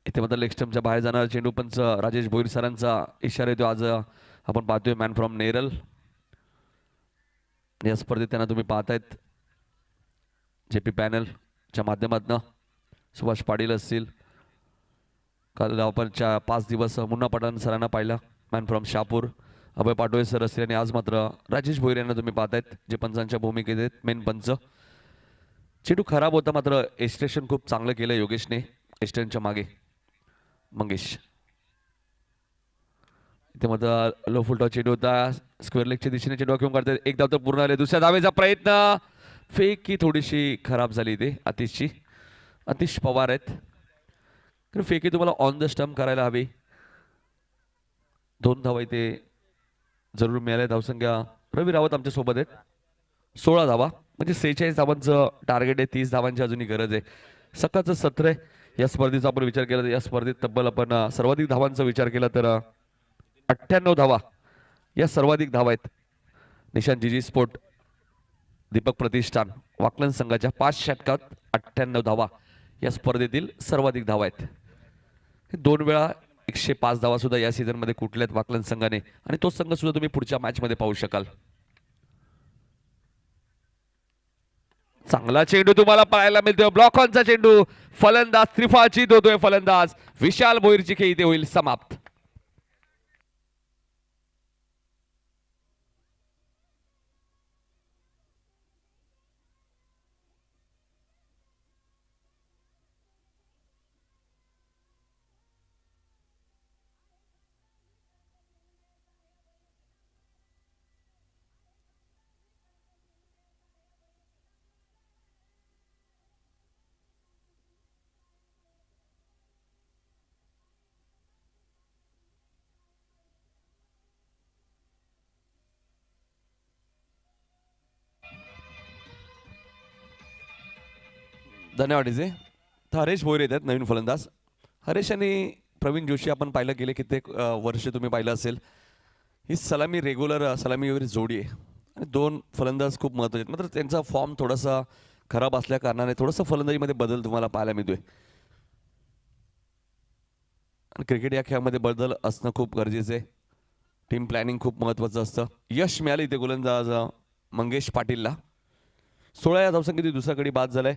इथे मात्र लेग स्टंपच्या बाहेर जाणार चेंडू. पंच राजेश भोईर सरांचा इशारा येतो. आज आपण पाहतोय मॅन फ्रॉम नेरल. या स्पर्धेत त्यांना तुम्ही पाहतायत जेपी पॅनलच्या माध्यमातून. सुभाष पाटील असतील. काल आपण 5 दिवस मुन्ना पठाण सरांना पाहिला man from Shahapur. Abhay Patole sir असतील आणि आज मात्र राजेश भोईर यांना तुम्ही पाहतायत जे पंचांच्या भूमिकेत आहेत, मेन पंच. चेंडू खराब होता मात्र एस्टेशन खूप चांगलं केलं योगेशने एस्टनच्या मागे. मंगेश इथे मात्र लो फुलटॉ चेंडू होता. स्क्वेअर लेगच्या दिशेने चेंडू घेऊन काढतात. एक धाव तर पूर्ण आले. दुसऱ्या धावेचा प्रयत्न. फेक ही थोडीशी खराब झाली इथे आतिशची. आतिश पवार आहेत. फेकी तुम्हाला ऑन द स्टंप करायला हवी. 2 धावा इथे जरूर मिळाले. धावसंख्या रवी रावत आमच्या सोबत आहेत. 16 धावा म्हणजे 46 धावांचं टार्गेट आहे. 30 धावांची अजूनही गरज आहे. सकाळचं सत्र आहे. या स्पर्धेचा आपण विचार केला तर या स्पर्धेत तब्बल आपण सर्वाधिक धावांचा विचार केला तर 98 धावा या सर्वाधिक धावा आहेत. निशांत जीजी स्पोर्ट दीपक प्रतिष्ठान वाकलन संघाच्या 5 षटकात 98 धावा या स्पर्धेतील सर्वाधिक धावा आहेत. 2 वेळा 105 धावा सुद्धा या सीझन मध्ये कुठल्याच वाकलन संघाने आणि तो संघ सुद्धा तुम्ही पुढच्या मॅच मध्ये पाहू शकाल. चांगला चेंडू तुम्हाला पाहायला मिळतोय. ब्लॉक ऑनचा चेंडू. फलंदाज त्रिफळाची होतोय. फलंदाज विशाल भोईरची खेळी ते होईल समाप्त. धन्यवाद डीजे. तर हरेश भोईर येतात नवीन फलंदाज. हरेश आणि प्रवीण जोशी आपण पाहिलं गेले कित्येक वर्ष तुम्ही पाहिलं असेल. ही सलामी रेग्युलर सलामीवर जोडी आहे आणि 2 फलंदाज खूप महत्त्वाचे आहेत. मात्र त्यांचा फॉर्म थोडासा खराब असल्या कारणाने थोडासा फलंदाजीमध्ये बदल तुम्हाला पाहायला मिळतोय. आणि क्रिकेट या खेळामध्ये बदल असणं खूप गरजेचं आहे. टीम प्लॅनिंग खूप महत्त्वाचं असतं. यश मिळालं इथे गोलंदाज मंगेश पाटीलला. 16 या धावसंख्येत दुसरा गडी बाद झालाय.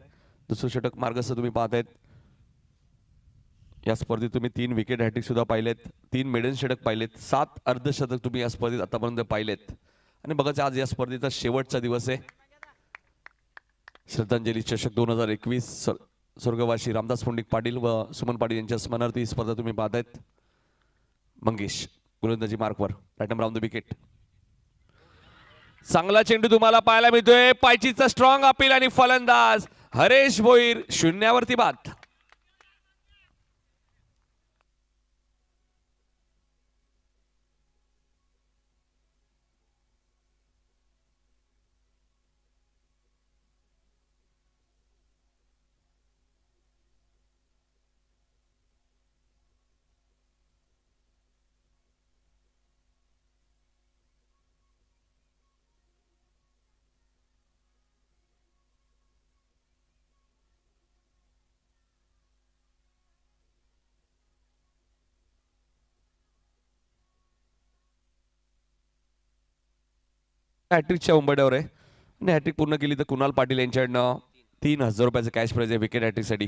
दुसरं षटक मार्गस्थ तुम्ही पाहतायत. या स्पर्धेत तुम्ही 3 विकेट हॅट्रिक सुद्धा पाहिलेत. 3 मेडन षटक पाहिलेत. 7 अर्धशतक तुम्ही या स्पर्धेत आतापर्यंत पाहिलेत. आणि बघायचं आज या स्पर्धेचा शेवटचा दिवस आहे. श्रद्धांजली चषक 2021 स्वर्गवासी रामदास पुंडिक पाटील व सुमन पाटील यांच्या स्मरणार्थ ही स्पर्धा तुम्ही पाहतायत. मंगेश गोलंदाजी मार्कवर. रॅटम राऊंड द विकेट. चांगला चेंडू तुम्हाला पाहायला मिळतोय. पायचीचा स्ट्रॉंग अपील आणि फलंदाज हरेश भोईर शून्यावरती बाद. हॅट्रिकच्या उंबरड्यावर आहे आणि हॅट्रिक पूर्ण केली तर कुणाल पाटील यांच्याकडनं 3000 रुपयाचं कॅश प्राइज आहे विकेट हॅट्रिकसाठी.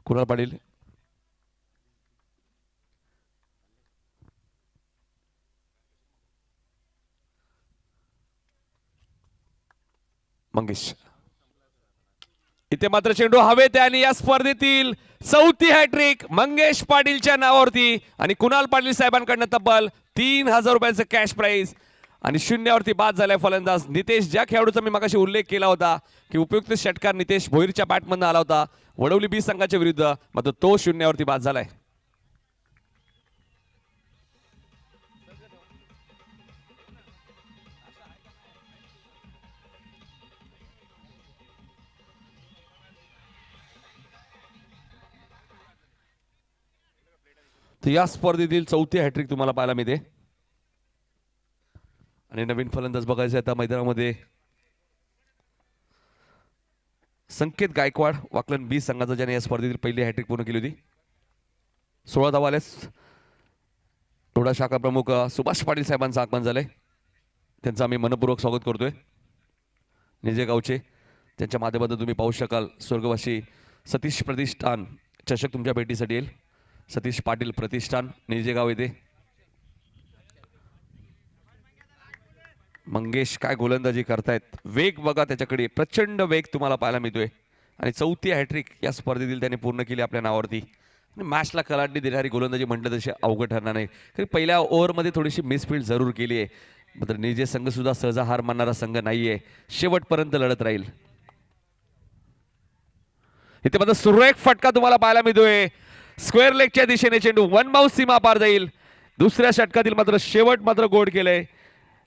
कुणाल पाटील मंगेश. इथे मात्र चेंडू हवेत आणि या स्पर्धेतील 4थी हॅट्रिक मंगेश पाटीलच्या नावावरती आणि कुणाल पाटील साहेबांकडनं तब्बल 3000 रुपयाचं कॅश प्राइज आणि शून्यावरती बाद झालाय फलंदाज नितेश. ज्या खेळाडूचा मी मगाशी उल्लेख केला होता की उपयुक्त षटकार नितेश भोईरच्या बॅटमधून आला होता वडवली बी संघाच्या विरुद्ध, मात्र तो शून्यावरती बाद झालाय. तर या स्पर्धेतील 4थी हॅट्रिक तुम्हाला पाहायला मिळते. आणि नवीन फलंदाज बघायचे आता मैदानामध्ये संकेत गायकवाड वाकलन बी संघाचा, ज्याने या स्पर्धेतील पहिली हॅट्रिक पूर्ण केली होती. 16 धावा आल्यास. थोडा शाखा प्रमुख सुभाष पाटील साहेबांचं आगमन झालंय. त्यांचं आम्ही मनपूर्वक स्वागत करतोय. निजे गावचे त्यांच्या माध्यमातून तुम्ही पाहू शकाल स्वर्गवासी सतीश प्रतिष्ठान चषक तुमच्या भेटीसाठी येईल. सतीश पाटील प्रतिष्ठान निजेगाव येथे. मंगेश काय गोलंदाजी करतायत. वेग बघा त्याच्याकडे, प्रचंड वेग तुम्हाला पाहायला मिळतोय. आणि 4थी हॅट्रिक या स्पर्धेतील त्याने पूर्ण केली आपल्या नावावरती. मॅचला कलाटणी देणारी गोलंदाजी म्हटलं तशी अवघड ठरणार नाही. तरी पहिल्या ओव्हरमध्ये थोडीशी मिसफील्ड जरूर केली आहे, मात्र निजे संघ सुद्धा सहजा हार मानणारा संघ नाहीये. शेवटपर्यंत लढत राहील. इथे मात्र सुरेख फटका तुम्हाला पाहायला मिळतोय स्क्वेअर लेगच्या दिशेने चेंडू वन बाउन्स सीमा पार जाईल. दुसऱ्या षटकातील मात्र शेवट मात्र गोड केलंय.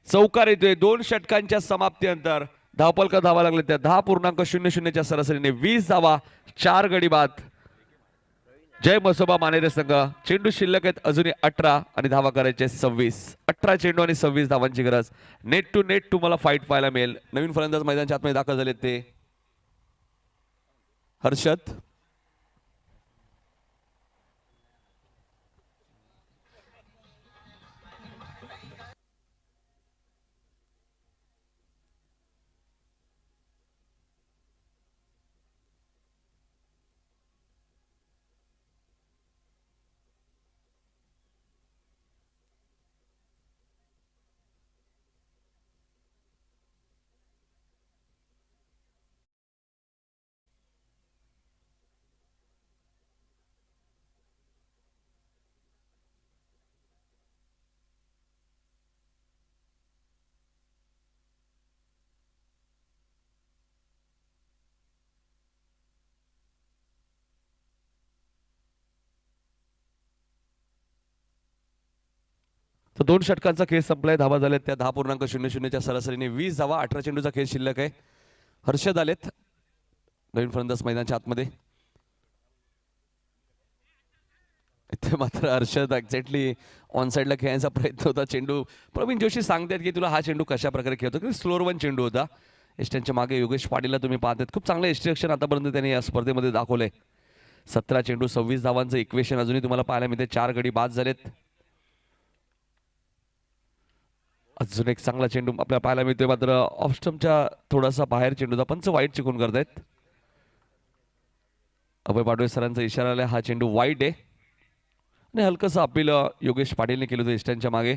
चौकार येतोय 2 षटकांच्या समाप्तीनंतर. धावपलका धावा लागले त्या 10.00च्या सरासरीने 20 धावा 4 गडी बाद. जय मसोबा मानेरे संघ. चेंडू शिल्लक आहेत अजूनही 18 आणि धावा करायचे 26. 18 चेंडू आणि 26 धावांची गरज. नेट टू नेट तुम्हाला फाईट पाहायला मिळेल. नवीन फलंदाज मैदानाच्या आतमध्ये दाखल झाले ते हर्षद. तर 2 षटकांचा खेळ संपलाय. धावा झाल्यात त्या 10.00च्या सरासरीने 20 धावा. 18 चेंडूचा खेळ शिल्लक आहे. हर्षद आलेत नवीन फलंदाज मैदानाच्या आतमध्ये. इथे मात्र हर्षद एक्झॅक्टली ऑन साइडला खेळण्याचा प्रयत्न होता. चेंडू प्रवीण जोशी सांगतात की तुला हा चेंडू कशा प्रकारे खेळतो की स्लोअर वन चेंडू होता. एस्टनच्या मागे योगेश पाटीलला तुम्ही पाहतात. खूप चांगलं इन्स्ट्रक्शन आतापर्यंत त्यांनी या स्पर्धेमध्ये दाखवलंय. 17 चेंडू 26 धावांचं इक्वेशन अजूनही तुम्हाला पाहायला मिळते. 4 गडी बाद झालेत. अजून एक चांगला चेंडू आपल्याला पाहायला मिळतोय मात्र ऑफ स्टंपच्या थोडासा बाहेर चेंडूचा. पंच वाईट चिकून करतायत. अभय पाडवे सरांचा इशारा आलाय. हा चेंडू वाईट आहे आणि हलकंसं अपील योगेश पाटीलने केलं होतं इस्टनच्या मागे.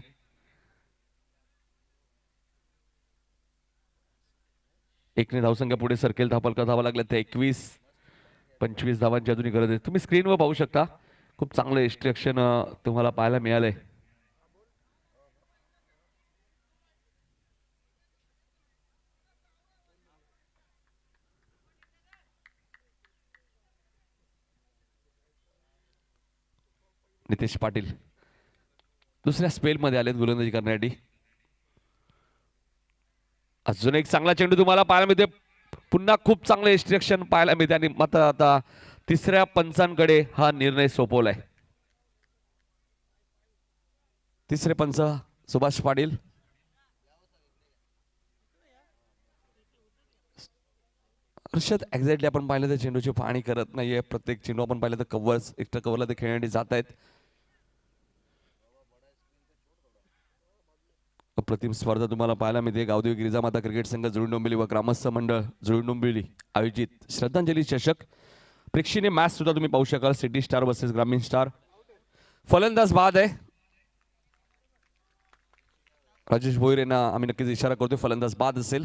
एकने धावसंख्या पुढे सरकेल. धापलका धावा लागल्या त्या 21-25 धावांची अजूनही गरज आहे. तुम्ही स्क्रीनवर पाहू शकता. खूप चांगलं इन्स्ट्रक्शन तुम्हाला पाहायला मिळालंय. नितेश पाटील दुसऱ्या स्पेलमध्ये आलेत गोलंदाजी करण्यासाठी. अजून एक चांगला चेंडू तुम्हाला पाहायला मिळते. पुन्हा खूप चांगले इन्स्ट्रक्शन पाहायला मिळते आणि मात्र आता तिसऱ्या पंचांकडे हा निर्णय सोपवलाय. तिसरे पंच सुभाष पाटील. हर्षद एक्झॅक्टली आपण पाहिलं तर चेंडूची पाहणी करत नाहीये. प्रत्येक चेंडू आपण पाहिलं तर कव्हर्स एक्स्ट्रा कव्हरला ते खेळण्यासाठी जात आहेत. अप्रतिम स्पर्धा तुम्हाला पाहायला मिळते. गावदेवी गिरिजामाता क्रिकेट संघ जुळून डोंबिवली व ग्रामस्थ मंडळ जुळून डोंबिवली आयोजित श्रद्धांजली चषक प्रेक्षणीय मॅच सुद्धा तुम्ही पाहू शकाल. सिटी स्टार वर्सेस ग्रामीण स्टार. फलंदाज बाद आहे. राजेश भोईरेंना आम्ही नक्कीच इशारा करतोय फलंदाज बाद असेल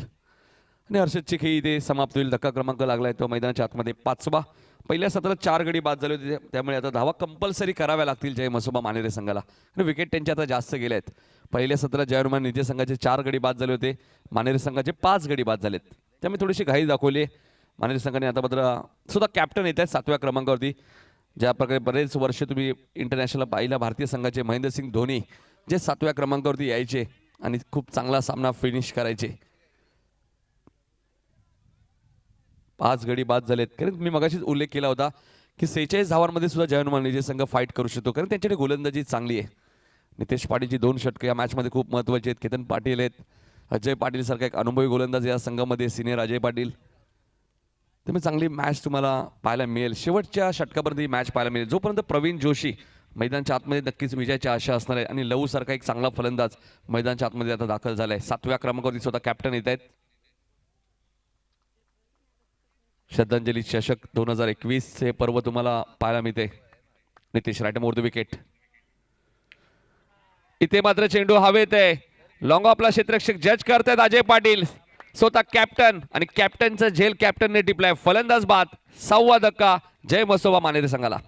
आणि हर्षदची खेळी इथे समाप्त होईल. धक्का क्रमांक लागलाय तो मैदानाच्या आतमध्ये 5वा. पहिल्या सत्रात 4 गडी बाद झाले होते त्यामुळे आता धावा कंपल्सरी कराव्या लागतील जय मसोबा मानेरे संघाला आणि विकेट त्यांचे आता जास्त गेले आहेत. पहिल्या सत्रात जय हनुमान निधी संघाचे 4 गडी बाद झाले होते. मानेरे संघाचे 5 गडी बाद झालेत. त्यामुळे थोडीशी घाई दाखवली. मानेरे संघाने आता मात्र सुद्धा कॅप्टन येत आहेत 7व्या क्रमांकावरती. ज्या प्रकारे बरेच वर्ष तुम्ही इंटरनॅशनल पाहिला भारतीय संघाचे महेंद्रसिंग धोनी जे 7व्या क्रमांकावरती यायचे आणि खूप चांगला सामना फिनिश करायचे. 5 गडी बाद झालेत. कारण मी मगाशीच उल्लेख केला होता की 46 धावांमध्ये सुद्धा जय हनुमान निधी संघ फाईट करू शकतो कारण त्यांच्याकडे गोलंदाजी चांगली आहे. नितेश पाटीलची 2 षटकं या मॅचमध्ये खूप महत्त्वाची आहेत. केतन पाटील आहेत. अजय पाटील सारखा एक अनुभवी गोलंदाज या संघामध्ये सिनियर अजय पाटील. त्यामुळे चांगली मॅच तुम्हाला पाहायला मिळेल. शेवटच्या षटकापर्यंत ही मॅच पाहायला मिळेल. जोपर्यंत प्रवीण जोशी मैदानाच्या आतमध्ये नक्कीच विजयाची आशा असणार आहे आणि लवू सारखा एक चांगला फलंदाज मैदानाच्या आतमध्ये आता दाखल झालाय. 7व्या क्रमांकावरती स्वतः कॅप्टन येत आहेत. श्रद्धांजली चषक 2021 हे पर्व तुम्हाला पाहायला मिळते. Nitesh right more the wicket. इथे मात्र चेंडू हवेत आहे. लॉंग ऑफला क्षेत्ररक्षक जज करतायत अजय पाटील स्वतः कॅप्टन आणि कॅप्टनचं झेल कॅप्टनने टिपलाय. फलंदाज बाद. 6वा धक्का जय मसोबा मानेरे संघाला.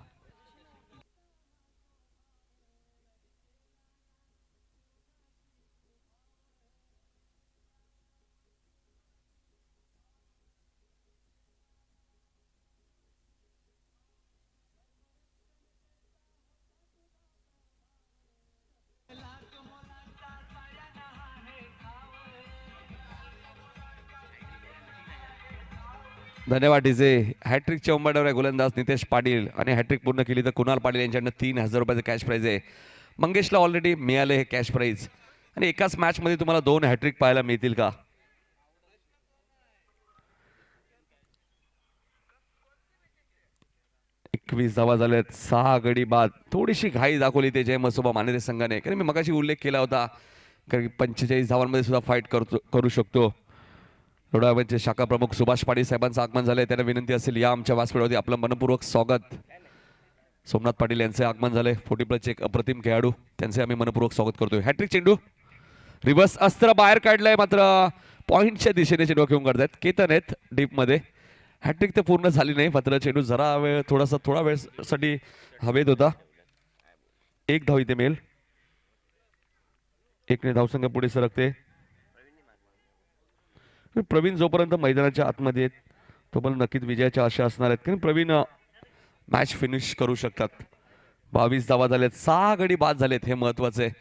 धन्यवाद डीजे. हॅट्रिकच्या उंबरठ्यावर आहे गोलंदाज नितेश पाटील आणि हॅट्रिक पूर्ण केली तर कुणाल पाटील यांच्याकडनं 3,000 रुपयाचं कॅश प्राईज आहे. मंगेशला ऑलरेडी मिळाले हे कॅश प्राईज आणि एकाच मॅचमध्ये तुम्हाला 2 हॅट्रिक पाहायला मिळतील का? एकवीस धावा झाल्यात, 6 गडी बाद. थोडीशी घाई दाखवली ते जय मसोबा मानेरे संघाने, कारण मी मगाशी उल्लेख केला होता कारण 45 धावांमध्ये सुद्धा फाईट करू शकतो. रोडावरचे शाखा प्रमुख सुभाष पाटील साहेबांचं आगमन झालंय. त्यांना विनंती असेल या आमच्या व्यासपीठावरती आपलं मनपूर्वक स्वागत. सोमनाथ पाटील यांचे आगमन झाले. 40+ एक अप्रतिम खेळाडू, त्यांचे आम्ही मनपूर्वक स्वागत करतोय. हॅट्रिक चेंडू रिव्हर्स अस्त्र बाहेर काढलंय, मात्र पॉइंटच्या दिशेने चेंडू घेऊन काढतायत. केतन आहेत डीपमध्ये. हॅट्रिक तर पूर्ण झाली नाही, मात्र चेंडू जरा वेळ थोडा वेळसाठी हवेत होता. 1 धाव इथे मिळेल. 1ने धावसंख्या पुढे सरकते. प्रवीण जोपर्यंत मैदानाच्या आतमध्ये आहेत तोपर्यंत नक्कीच विजयाच्या आशा असणार आहेत, कारण प्रवीण मॅच फिनिश करू शकतात. 22 धावा झाल्यात, 6 गडी बाद झालेत, हे महत्वाचं आहे.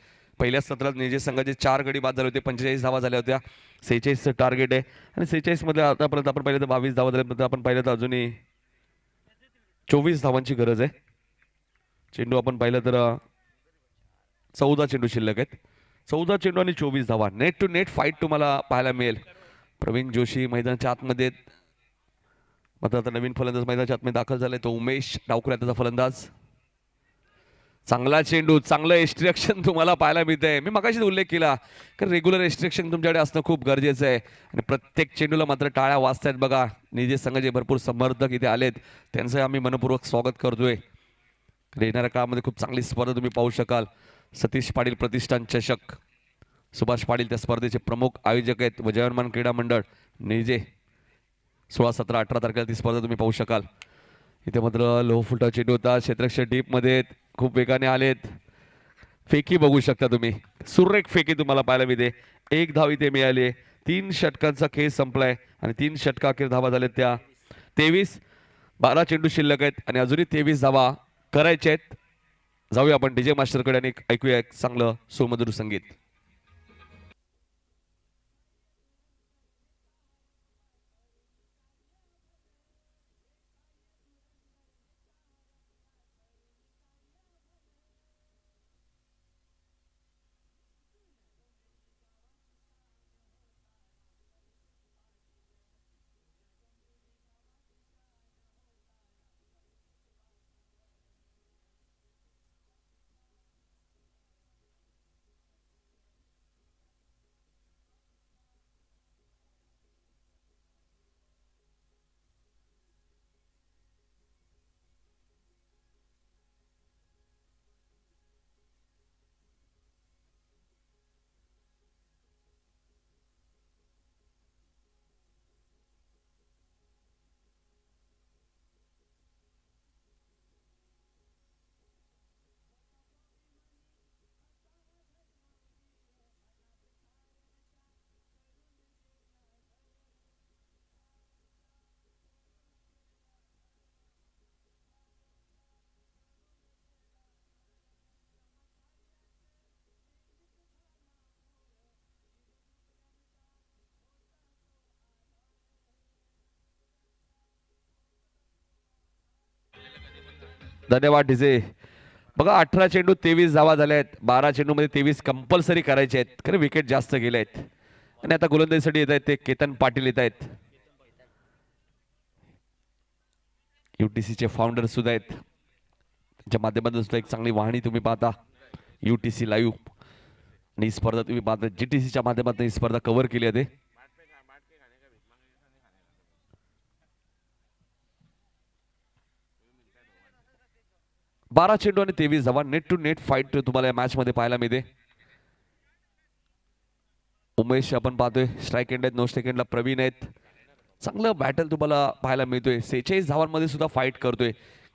पहिल्या सत्रात निजे संघाचे 4 गडी बाद झाले होते, 45 धावा झाल्या होत्या. 46चं टार्गेट आहे आणि 46 मध्ये आतापर्यंत आपण पाहिलं तर 22 धावा झाल्यानंतर आपण पाहिलं तर अजूनही 24 धावांची गरज आहे. चेंडू आपण पाहिलं तर 14 चेंडू शिल्लक आहेत. 14 चेंडू आणि 24 धावा. नेट टू नेट फाईट तुम्हाला पाहायला मिळेल. प्रवीण जोशी मैदानाच्या आतमध्ये, मात्र आता नवीन फलंदाज मैदानाच्या आतमध्ये दाखल झालाय तो उमेश डावकुरे त्याचा फलंदाज. चांगला चेंडू, चांगलं एस्ट्रिक्शन तुम्हाला पाहायला मिळतंय. मी मगाशीच उल्लेख केला की रेग्युलर एस्ट्रिक्शन तुमच्याकडे असणं खूप गरजेचं आहे आणि प्रत्येक चेंडूला मात्र टाळ्या वाजतायत बघा. निजे संघाचे भरपूर समर्थक इथे आलेत, त्यांचं आम्ही मनपूर्वक स्वागत करतोय. येणाऱ्या काळामध्ये खूप चांगली स्पर्धा तुम्ही पाहू शकाल. सतीश पाटील प्रतिष्ठान चषक, सुभाष पाटील त्या स्पर्धेचे प्रमुख आयोजक आहेत. व जयवंतमान क्रीडा मंडळ निजे 16, 17, 18 तारखेला ती स्पर्धा तुम्ही पाहू शकाल. इथे मात्र लो फुलटा चेंडू होता. क्षेत्ररक्षक डीपमध्ये खूप वेगाने आलेत. फेकी बघू शकता तुम्ही, सुरेख फेकी तुम्हाला पाहायला मिळते. 1 धाव इथे मिळाली. 3 षटकांचा खेळ संपलाय आणि 3 षटका अखेर धावा झाल्यात त्या 23. 12 चेंडू शिल्लक आहेत आणि अजूनही 23 धावा करायच्या आहेत. जाऊया आपण डीजे मास्टरकडे आणि ऐकूया एक चांगलं सुमधुर संगीत. धन्यवाद डीजे. बघा 18 चेंडू 23 धावा झाल्या आहेत. 12 चेंडूमध्ये 23 कंपल्सरी करायचे आहेत, कारण विकेट जास्त गेले आहेत. आणि आता गोलंदाजीसाठी येत आहेत ते केतन पाटील येत आहेत. UTCचे फाउंडर सुद्धा आहेत. त्यांच्या माध्यमातून सुद्धा एक चांगली वाहणी तुम्ही पाहता. UTC लाईव्ह आणि ही स्पर्धा तुम्ही पाहता. GTCच्या माध्यमातून ही स्पर्धा कव्हर केली आहे. 12 चेंडू आणि 23 धावा. नेट टू नेट फाईट तुम्हाला या मॅच मध्ये पाहायला मिळते. उमेश आपण पाहतोय स्ट्राईक एंड आहेत. नो स्ट्राईक एंडला प्रवीण आहेत. चांगलं बॅटल तुम्हाला पाहायला मिळतोय. 46 धावांमध्ये सुद्धा फाईट करतोय.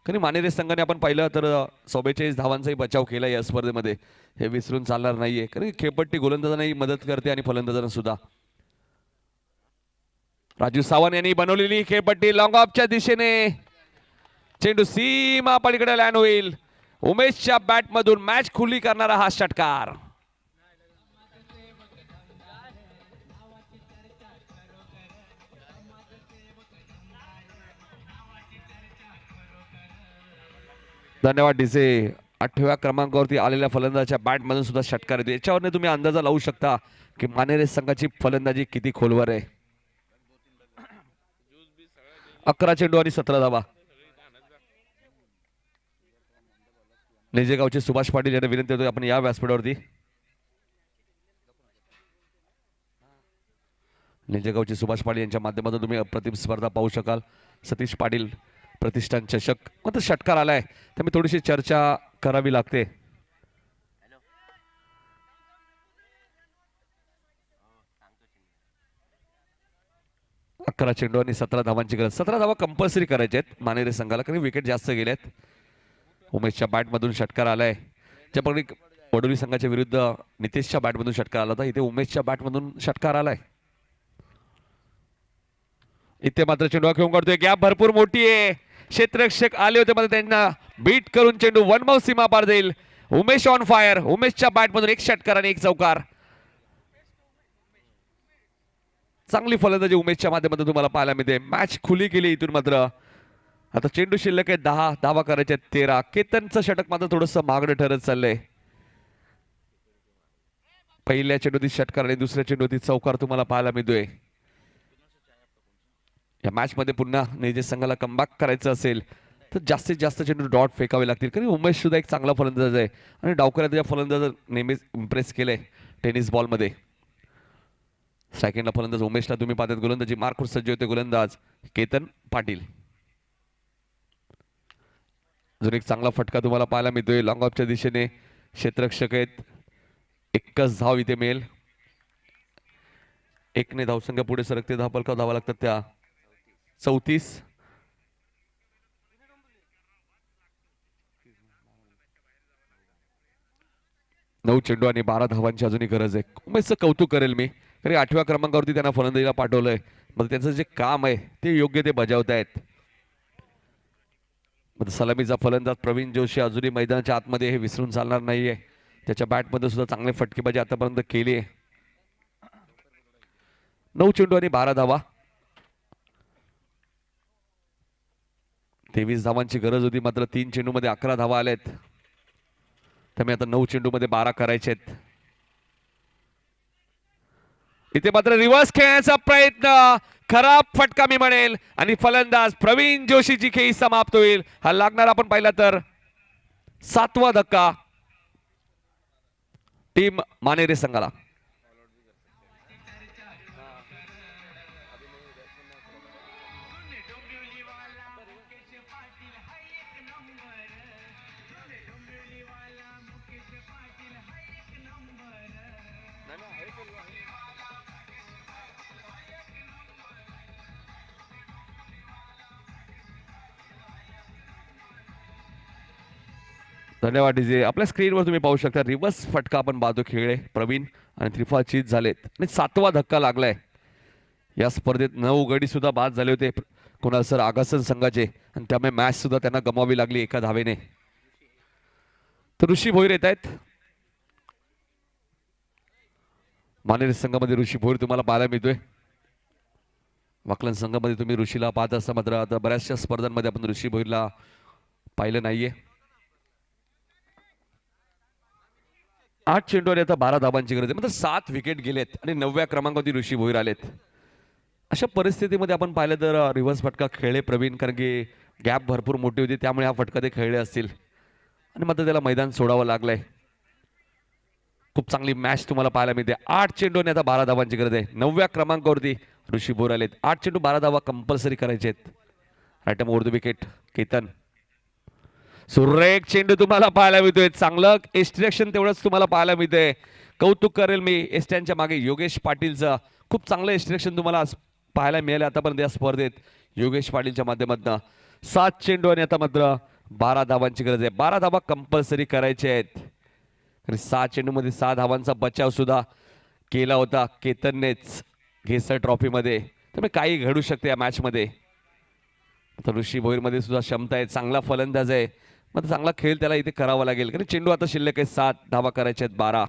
कारण मानेरे संघाने आपण पाहिलं तर 44 धावांचाही बचाव केला या स्पर्धेमध्ये. हे विसरून चालणार नाहीये, कारण खेळपट्टी गोलंदाजांनाही मदत करते आणि फलंदाजांना सुद्धा. राजू सावंत यांनी बनवलेली खेळपट्टी लॉंग ऑफच्या दिशेने. चेंडू सीमा पलीकडे लँड होईल. उमेशच्या बॅट मधून मॅच खुली करणारा हा षटकार. धन्यवाद डीजे. 8व्या क्रमांकावरती आलेल्या फलंदाजाच्या बॅटमधून सुद्धा षटकार येतो. याच्यावरने तुम्ही अंदाजा लावू शकता की मानेरे संघाची फलंदाजी किती खोलवर आहे. 11 चेंडू आणि 17 धावा. निजेगावचे सुभाष पाटील यांना विनंती होती आपण या व्यासपीठावरती. निजेगावचे सुभाष पाटील यांच्या माध्यमातून तुम्ही अप्रतिम स्पर्धा पाहू शकाल. सतीश पाटील प्रतिष्ठान चषक मात्र षटकार आलाय त्यामुळे थोडीशी चर्चा करावी लागते. अकरा चेंडू आणि 17 धावांची गरज. 17 धावा कंपल्सरी करायचे आहेत मानेरे संघाला कारण विकेट जास्त गेलेत. उमेशच्या बॅटमधून षटकार आलाय. ज्याप्रमाणे वडोली संघाच्या विरुद्ध नितेशच्या बॅटमधून षटकार आला होता इथे उमेशच्या बॅटमधून षटकार आलाय. इथे मात्र चेंडू खेळून काढतोय. गॅप भरपूर मोठी आहे. क्षेत्ररक्षक आले होते मात्र त्यांना बीट करून चेंडू वन माउस सीमा पार देईल. Umesh on fire. उमेशच्या बॅटमधून एक षटकार आणि एक चौकार. चांगली फलंदाजी उमेशच्या माध्यमातून तुम्हाला पाहायला मिळते. मॅच खुली केली इथून मात्र. आता चेंडू शिल्लक आहे 10 धावा करायच्या 13. केतनचं षटक मात्र थोडस मागणं ठरत चाललंय. पहिल्या चेंडूतील षटकार आणि दुसऱ्या चेंडूतील चौकार तुम्हाला पाहायला मिळतोय. या मॅच मध्ये पुन्हा निजे संघाला कमबॅक करायचं असेल तर जास्तीत जास्त चेंडू डॉट फेकावे लागतील कारण उमेश सुद्धा एक चांगला फलंदाज आहे आणि डावकऱ्याच्या फलंदाज नेहमीच इम्प्रेस केलंय टेनिस बॉल मध्ये. सेकंडला फलंदाज उमेशला तुम्ही पाहतात. गोलंदाजी मार्कवर सज्ज होते गोलंदाज केतन पाटील. अजून एक चांगला फटका तुम्हाला पाहायला मिळतोय. लॉंग ऑफच्या दिशेने क्षेत्ररक्षक आहेत. एकच धाव इथे मिळेल. एकने धावसंख्या पुढे सरकते. धावपलका धावा लागतात त्या 34. नऊ चेंडू आणि 12 धावांची अजूनही गरज आहे. उमेशचं कौतुक करेल मी कारण 8व्या क्रमांकावरती त्यांना फलंदाजीला पाठवलंय. मग त्यांचं जे काम आहे ते योग्य ते बजावतायत. सलामीचा फलंदाज प्रवीण जोशी अजूनही मैदानाच्या आतमध्ये हे विसरून चालणार नाहीये. त्याच्या बॅटमध्ये सुद्धा चांगले फटकेबाजी आतापर्यंत केली आहे. 9 चेंडू आणि 12 धावा. 23 धावांची गरज होती मात्र 3 चेंडू मध्ये 11 धावा आल्यात. त्यामुळे आता 9 चेंडू मध्ये 12 करायचे आहेत. इथे मात्र रिव्हर्स खेळण्याचा प्रयत्न. खराब फटका मी म्हणेल आणि फलंदाज प्रवीण जोशीची खेळी समाप्त होईल. हा लागणार आपण पाहिला तर 7वा धक्का टीम मानेरे संघाला. धन्यवाद डीजे. आपल्या स्क्रीनवर तुम्ही पाहू शकता रिव्हर्स फटका आपण पाहतो खेळले प्रवीण आणि त्रिफा चीज झालेत आणि 7वा धक्का लागलाय. या स्पर्धेत 9 गडी सुद्धा बाद झाले होते कुणाल सर आगासन संघाचे आणि त्यामुळे मॅच सुद्धा त्यांना गमावी लागली एका धावेने. तर ऋषी भोईर येत आहेत मानेरे संघामध्ये. ऋषी भोईर तुम्हाला पाहायला मिळतोय. वाकलन संघामध्ये तुम्ही ऋषीला पाहत असता मात्र आता बऱ्याचशा स्पर्धांमध्ये आपण ऋषी भोईरला पाहिलं नाहीये. 8 चेंडू आणि आता 12 धावांची गरज आहे. म्हणजे 7 विकेट गेलेत आणि 9व्या क्रमांकावरती ऋषी भोईर आलेत. अशा परिस्थितीमध्ये आपण पाहिलं तर रिव्हर्स फटका खेळले प्रवीण कारण की गॅप भरपूर मोठी होती त्यामुळे हा फटका ते खेळले असतील आणि मात्र त्याला मैदान सोडावं लागलंय. खूप चांगली मॅच तुम्हाला पाहायला मिळते. 8 चेंडू आणि आता 12 धावांची गरज आहे. 9व्या क्रमांकावरती ऋषी भोईर आलेत. 8 चेंडू 12 धावा कंपल्सरी करायचे आहेत. राईट उर्दू विकेट केतन. सुरेख चेंडू तुम्हाला पाहायला मिळतोय. चांगलं एस्ट्रिएक्शन तेवढंच तुम्हाला पाहायला मिळतंय. कौतुक करेल मी एस्ट्यांच्या मागे योगेश पाटीलचं. खूप चांगलं एस्ट्रिएक्शन तुम्हाला पाहायला मिळालं आतापर्यंत या स्पर्धेत योगेश पाटीलच्या माध्यमातून. 7 चेंडू आणि आता मात्र 12 धावांची गरज आहे. 12 धावा कंपल्सरी करायचे आहेत. 6 चेंडू मध्ये 6 धावांचा बचाव सुद्धा केला होता केतननेच घेसर ट्रॉफीमध्ये. त्यामुळे काही घडू शकते या मॅच मध्ये. आता ऋषी भोईर मध्ये सुद्धा क्षमता आहे. चांगला फलंदाज आहे. मग चांगला खेळ त्याला इथे करावा लागेल कारण चेंडू आता शिल्लक आहे. 7 धावा करायच्या आहेत 12.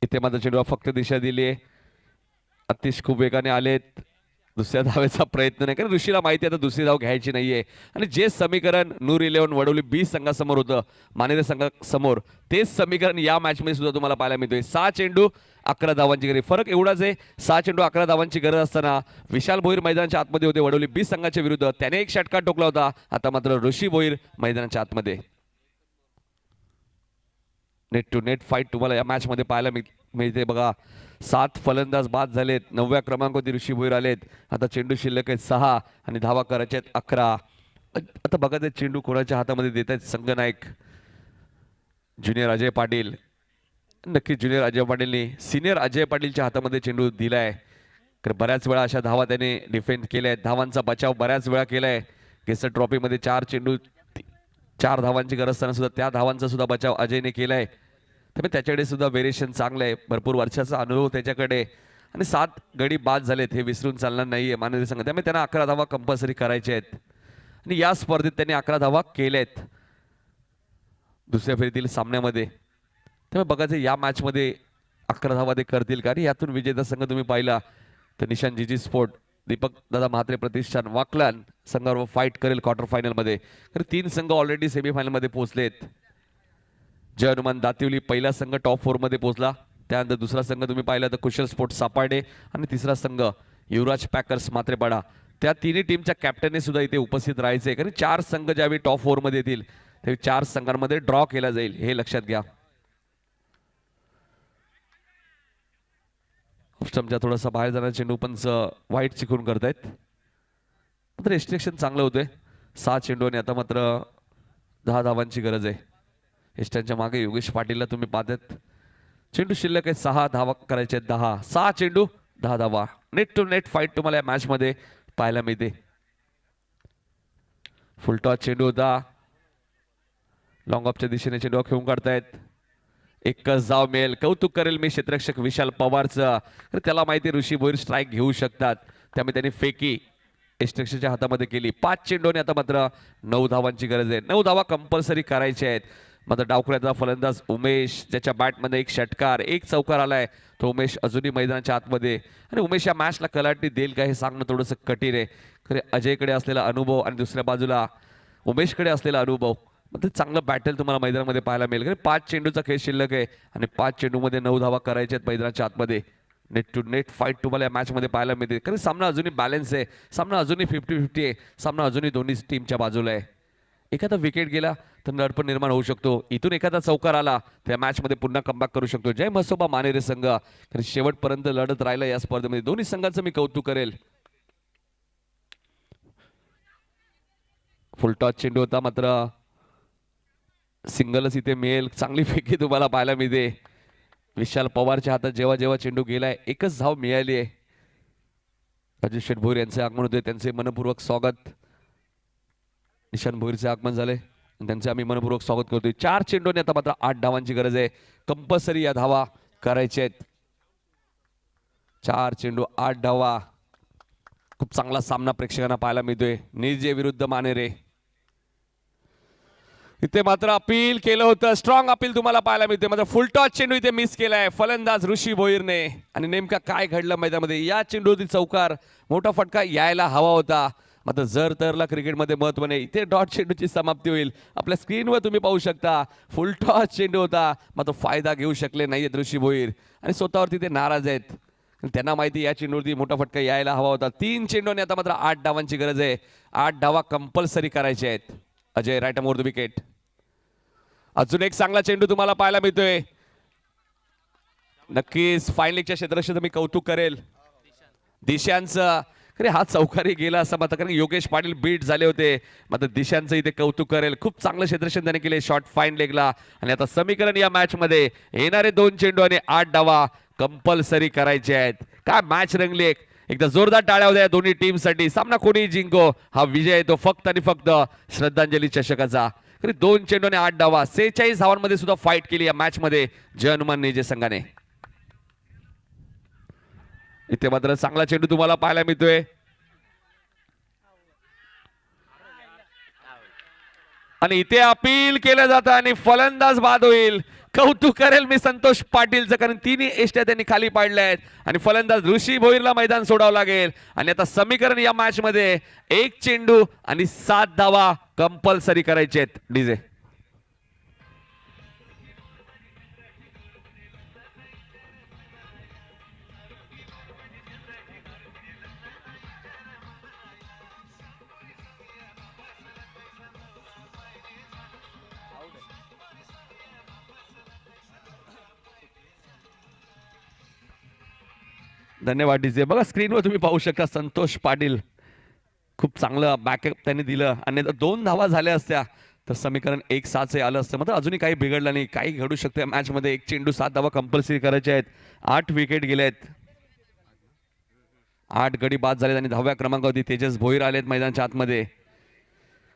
इथे मात्र चेंडूला फक्त दिशा दिली आहे. अतिश खूप वेगाने आलेत. दुसऱ्या धावेचा प्रयत्न नाही, कारण ऋषीला माहिती आहे आता दुसरी धाव घ्यायची नाहीये. आणि जे समीकरण नूर 11 वडवली बी संघासमोर होतं मानेरे संघासमोर, तेच समीकरण या मॅच मध्ये सुद्धा तुम्हाला पाहायला मिळतोय. 6 चेंडू 11 धावांची गरज. फरक एवढाच आहे, 6 चेंडू 11 धावांची गरज असताना विशाल भोईर मैदानाच्या आतमध्ये होते वडवली बी संघाच्या विरुद्ध. त्याने एक षटकार ठोकला होता. आता मात्र ऋषी भोईर मैदानाच्या आतमध्ये. नेट टू नेट फाईट तुम्हाला या मॅच मध्ये पाहायला मिळते बघा. 7 फलंदाज बाद झालेत. 9व्या क्रमांकावरती ऋषी भोईर आलेत. आता चेंडू शिल्लक आहेत 6 आणि धावा करायच्या आहेत 11. आता बघा ते चेंडू कोणाच्या हातामध्ये देत आहेत संघनायक ज्युनियर अजय पाटील. नक्कीच ज्युनियर अजय पाटीलने सिनियर अजय पाटीलच्या हातामध्ये चेंडू दिलाय. कारण बऱ्याच वेळा अशा धावा त्याने डिफेंड केल्या आहेत. धावांचा बचाव बऱ्याच वेळा केलाय. केसर ट्रॉफीमध्ये 4 चेंडू 4 धावांची गरज असताना सुद्धा त्या धावांचा सुद्धा बचाव अजयने केलाय. त्यामुळे त्याच्याकडे सुद्धा व्हेरिएशन चांगलं आहे. भरपूर वर्षाचा अनुभव त्याच्याकडे. आणि 7 गडी बाद झालेत हे विसरून चालणार नाहीये मानवी संघ. त्यामुळे त्यांना 11 धावा कंपल्सरी करायच्या आहेत. आणि या स्पर्धेत त्यांनी 11 धावा केल्यात दुसऱ्या फेरीतील सामन्यामध्ये. त्यामुळे बघायचं या मॅचमध्ये 11 धावा ते करतील का. आणि यातून विजेता संघ तुम्ही पाहिला तर निशान जीजी स्पोर्ट, दीपक दादा म्हात्रे प्रतिष्ठान, वाकलान संघावर फाईट करेल क्वार्टर फायनलमध्ये. तर 3 संघ ऑलरेडी सेमीफायनलमध्ये पोहोचलेत. जय हनुमान दातिवली पहिला संघ टॉप 4 मध्ये पोहोचला. त्यानंतर दुसरा संघ तुम्ही पाहिला तर कुशल स्पोर्ट सापाडे आणि तिसरा संघ युवराज पॅकर्स मात्रेपाडा. त्या तिन्ही टीमच्या कॅप्टनने सुद्धा इथे उपस्थित राहायचे. कारण 4 संघ ज्यावेळी टॉप 4 मध्ये येतील त्यावेळी 4 संघांमध्ये ड्रॉ केला जाईल हे लक्षात घ्या. ऑफस्टमच्या थोडासा बाहेर जाणारा चेंडू पण वाईट चिकून करतायत. मात्र रिस्ट्रिक्शन चांगलं होतंय. 6 चेंडू आणि आता मात्र 10 धावांची गरज आहे. एस्टनच्या मागे योगेश पाटीलला तुम्ही पाहतात. चेंडू शिल्लक आहे 6 धावा करायचे आहेत 10. 6 चेंडू 10 धावा. नेट टू नेट फाईट तुम्हाला या मॅच मध्ये पाहायला मिळते. फुलटॉस चेंडू होता. लॉंग ऑफच्या दिशेने चेंडू खेळून काढतायत. एकच धाव मिळेल. कौतुक करेल मी क्षेत्ररक्षक विशाल पवारचं. तर त्याला माहिती ऋषी भोईर स्ट्राईक घेऊ शकतात. त्यामुळे त्यांनी फेकी एस्ट्रेक्शनच्या हातामध्ये केली. 5 चेंडूने आता मात्र 9 धावांची गरज आहे. 9 धावा कंपल्सरी करायच्या आहेत. मात्र डावखुऱ्याचा फलंदाज उमेश, ज्याच्या बॅटमध्ये एक षटकार 1 चौकार आलाय, तो उमेश अजूनही मैदानाच्या आतमध्ये. आणि उमेश या मॅचला कलाटणी देईल का हे सांगणं थोडंसं कठीण आहे. खरे अजयकडे असलेला अनुभव आणि दुसऱ्या बाजूला उमेशकडे असलेला अनुभव, ते चांगलं बॅटल तुम्हाला मैदानामध्ये पाहायला मिळेल. कारण 5 चेंडूचा खेळ शिल्लक आहे आणि 5 चेंडूमध्ये 9 धावा करायच्या आहेत मैदानाच्या आतमध्ये. नेट टू नेट फाईट तुम्हाला या मॅचमध्ये पाहायला मिळते. कारण सामना अजूनही बॅलन्स आहे. सामना अजूनही 50-50 आहे. सामना अजूनही दोन्ही टीमच्या बाजूला आहे. एखादा विकेट गेला तर नडपण निर्माण होऊ शकतो. इथून एखादा चौकार आला त्या मॅचमध्ये पुन्हा कमबॅक करू शकतो. जय म्हसोबा मानेरे संघ कारण शेवटपर्यंत लढत राहिला या स्पर्धेमध्ये. दोन्ही संघांचं मी कौतुक करेल. फुलटॉस चेंडू होता मात्र सिंगलच इथे मिळेल. चांगली फेकी तुम्हाला पाहायला मिळते. विशाल पवारच्या हातात जेव्हा जेव्हा चेंडू गेलाय 1च धाव मिळाली आहे. अजित शेठ भोईर यांचे आगमन होते. त्यांचे मनपूर्वक स्वागत. निशान भोईरचे आगमन झाले त्यांचे आम्ही मनपूर्वक स्वागत करतोय. 4 चेंडूने आता मात्र 8 धावांची गरज आहे. कंपल्सरी या धावा करायच्या आहेत. 4 चेंडू 8 धावा. खूप चांगला सामना प्रेक्षकांना पाहायला मिळतोय. निर्जे विरुद्ध मानेरे. इथे मात्र अपील केलं होतं. स्ट्रॉंग अपील तुम्हाला पाहायला मिळते. मात्र फुलटॉस चेंडू इथे मिस केलाय फलंदाज ऋषी भोईरने. आणि नेमका काय घडलं मैदानामध्ये. या चेंडूवरती चौकार मोठा फटका यायला हवा होता. मात्र जर तरला क्रिकेटमध्ये महत्व नाही. इथे डॉट चेंडूची समाप्ती होईल. आपल्या स्क्रीनवर तुम्ही पाहू शकता फुलटॉस चेंडू होता मात्र फायदा घेऊ शकले नाहीयेत ऋषी भोईर आणि स्वतःवरती ते नाराज आहेत. त्यांना माहिती या चेंडूवरती मोठा फटका यायला हवा होता. 3 चेंडूने आता मात्र 8 धावांची गरज आहे. 8 धावा कंपल्सरी करायच्या आहेत. Ajay right more the wicket. अजून एक चांगला चेंडू तुम्हाला पाहायला मिळतोय. नक्कीच फाईन लेगच्या क्षेत्ररक्षक मी कौतुक करेल दिशांचं. अरे हा चौकारी गेला असं मात्र कारण योगेश पाटील बीट झाले होते. मात्र दिशांचं इथे कौतुक करेल. खूप चांगलं क्षेत्ररक्षण त्याने केले शॉर्ट फाईन लेगला. आणि आता समीकरण या मॅच मध्ये येणारे 2 चेंडू आणि 8 धावा कंपल्सरी करायचे आहेत. काय मॅच रंगली. एकदा जोरदार टाळ्या होत्या दोन्ही टीमसाठी. सामना कोणी जिंको हा विजय तो फक्त आणि फक्त श्रद्धांजली चषकाचा. 2 चेंडू आणि 8 धावा. 46 धावांमध्ये सुद्धा फाईट केली या मॅच मध्ये जय हनुमान निजे संघाने. इथे मात्र चांगला चेंडू तुम्हाला पाहायला मिळतोय. आणि इथे अपील केलं जातं आणि फलंदाज बाद होईल. कौतुक करेल मी संतोष पाटीलचं, कारण तिन्ही एष्ट्या त्यांनी खाली पाडल्या आहेत आणि फलंदाज ऋषी भोईरला मैदान सोडावं लागेल. आणि आता समीकरण या मॅच मध्ये 1 चेंडू आणि 7 धावा कंपल्सरी करायचे आहेत. डीजे धन्यवाद. डीजे बघा स्क्रीनवर तुम्ही पाहू शकता संतोष पाटील खूप चांगलं बॅकअप त्यांनी दिलं आणि 2 धावा झाल्या असत्या तर समीकरण 1-7 आलं असतं. मात्र अजूनही काही बिघडलं नाही, काही घडू शकतं मॅच मध्ये. 1 चेंडू 7 धावा कंपल्सरी करायचे आहेत. 8 विकेट गेले आहेत, 8 गडी बाद झालेत आणि 10व्या क्रमांकावरती तेजस भोईर आलेत मैदानाच्या आतमध्ये.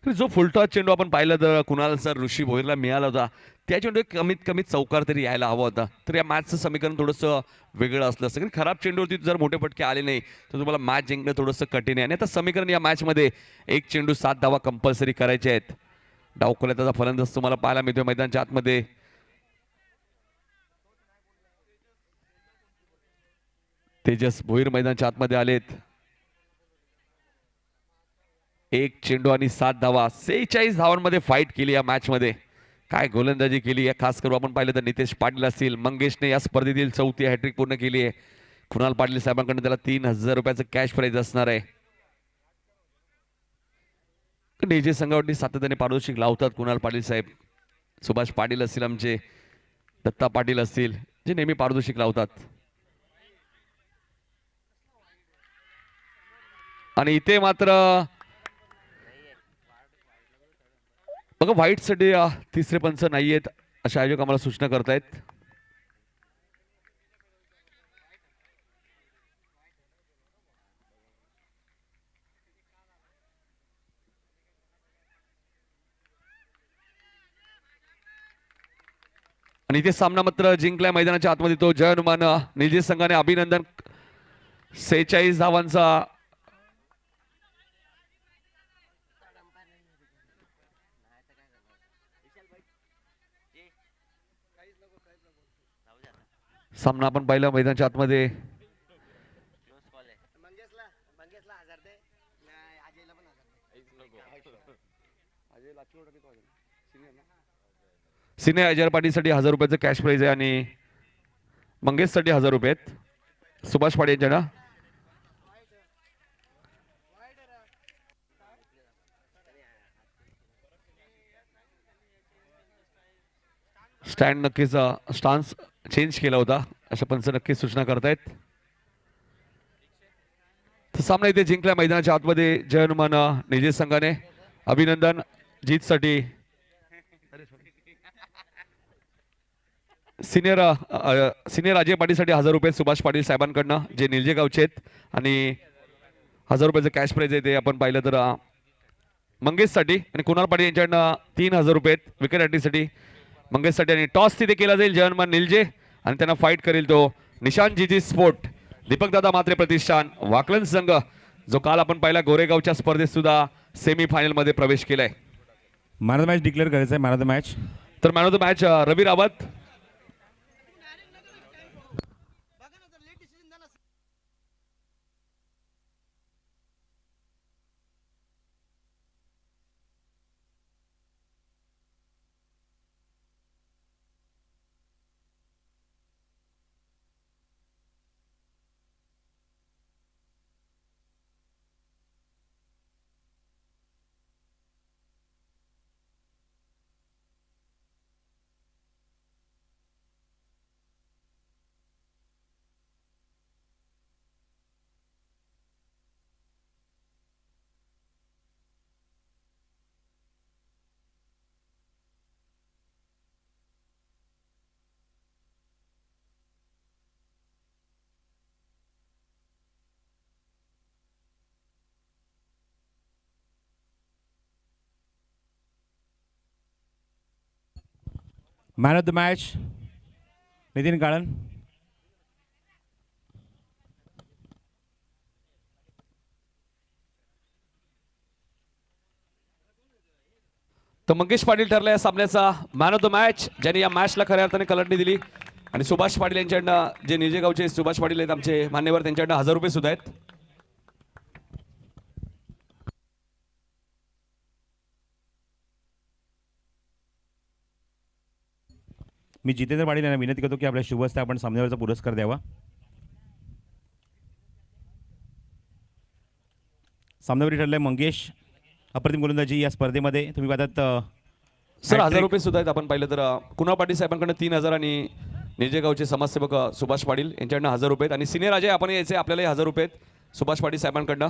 जो फुलटॉस चेंडू आपण पाहिलं तर कुणाल सर ऋषी भोईरला मिळाला होता, त्या चेंडू कमीत कमी चौकार तरी यायला हवा होता. तर या मॅचचं समीकरण थोडंसं वेगळं असलं असतं. कारण खराब चेंडूवरती जर मोठे फटके आले नाही तर तुम्हाला मॅच जिंकणं थोडंसं कठीण आहे. आणि आता समीकरण या मॅचमध्ये 1 चेंडू 7 धावा कंपल्सरी करायचे आहेत. डावखोल्याचा फलंदाज तुम्हाला पाहायला मिळतोय मैदानाच्या आतमध्ये. तेजस भोईर मैदानाच्या आतमध्ये आलेत. 1 चेंडू आणि 7 धावा, 46 धावांमध्ये फाईट केली या मॅच मध्ये. काय गोलंदाजी केली आहे. खास करून आपण पाहिलं तर नितेश पाटील असतील, मंगेशने या स्पर्धेतील 4थी हॅट्रिक पूर्ण केली आहे. कुणाल पाटील साहेबांकडून त्याला 3000 रुपयाचं कॅश प्राइज असणार आहे. डीजे संघावरती सातत्याने पारितोषिक लावतात कुणाल पाटील साहेब. सुभाष पाटील असतील, आमचे दत्ता पाटील असतील, जे नेहमी पारितोषिक लावतात. आणि इथे मात्र बघा व्हाईटसाठी तिसरे पंच नाहीयेत असे आयोजक आम्हाला सूचना करतायत. आणि इथे सामना मात्र जिंकलाय मैदानाच्या आतमध्ये तो जय हनुमान निजी संघाने. अभिनंदन. 46 धावांचा सामना आपण पाहिला मैदानाच्या आतमध्ये. सिने अजय पाटीलसाठी 1000 रुपयाचं कॅश प्राइज आहे आणि मंगेशसाठी 1000 रुपये आहेत. सुभाष पाटील यांच्या ना स्टँड नक्कीच स्टान्स चेंज केला होता अशा पंच नक्कीच सूचना करतायत. तर सामना इथे जिंकला मैदानाच्या आतमध्ये जय हनुमान निजी संघाने. अभिनंदन जीतसाठी. सिनियर अजय पाटीलसाठी 1000 रुपये सुभाष पाटील साहेबांकडनं, जे निलजे गावचे आहेत. आणि 1000 रुपयाचं कॅश प्राइज आहे ते आपण पाहिलं तर मंगेशसाठी. आणि कुणाल पाटील यांच्याकडनं 3000 रुपये विकेट हॅट्रिकसाठी मंगेशसाठी. आणि टॉस तिथे केला जाईल जय हनुमान निलजे आणि त्यांना फाईट करेल तो निशांत जीजी स्पोर्ट दीपकदादा मात्रे प्रतिष्ठान वाकलन संघ, जो काल आपण पाहिला गोरेगावच्या स्पर्धेत सुद्धा सेमीफायनल मध्ये प्रवेश केलाय. Man of the match declare करायचं आहे. मॅन ऑफ द मॅच तर man of the match Ravi Rawat. Man of the match Nitin Kalan. तर मंगेश पाटील ठरला या सामन्याचा मॅन ऑफ द मॅच, ज्यांनी या मॅचला खऱ्या अर्थाने कलाटणी दिली. आणि सुभाष पाटील यांच्याकडनं, जे निजेगावचे सुभाष पाटील आहेत आमचे मान्यवर, त्यांच्याकडनं 1000 रुपये सुद्धा आहेत. मी जितेंद्र पाटील यांना विनंती करतो की आपल्या शुभ हस्ते आपण सामन्यावरचा पुरस्कार द्यावा. सामनावीर ठरले मंगेश, अप्रतिम गोलंदाजी या स्पर्धेमध्ये तुम्ही पाहतात. सर 1000 रुपये सुद्धा आहेत. आपण पाहिलं तर कुणाल पाटील साहेबांकडनं 3000 आणि निजेगावचे समाजसेवक सुभाष पाटील यांच्याकडनं 1000 रुपये आहेत. आणि सिनियर अजय आपण यायचे, आपल्याला 1000 रुपये आहेत सुभाष पाटील साहेबांकडनं.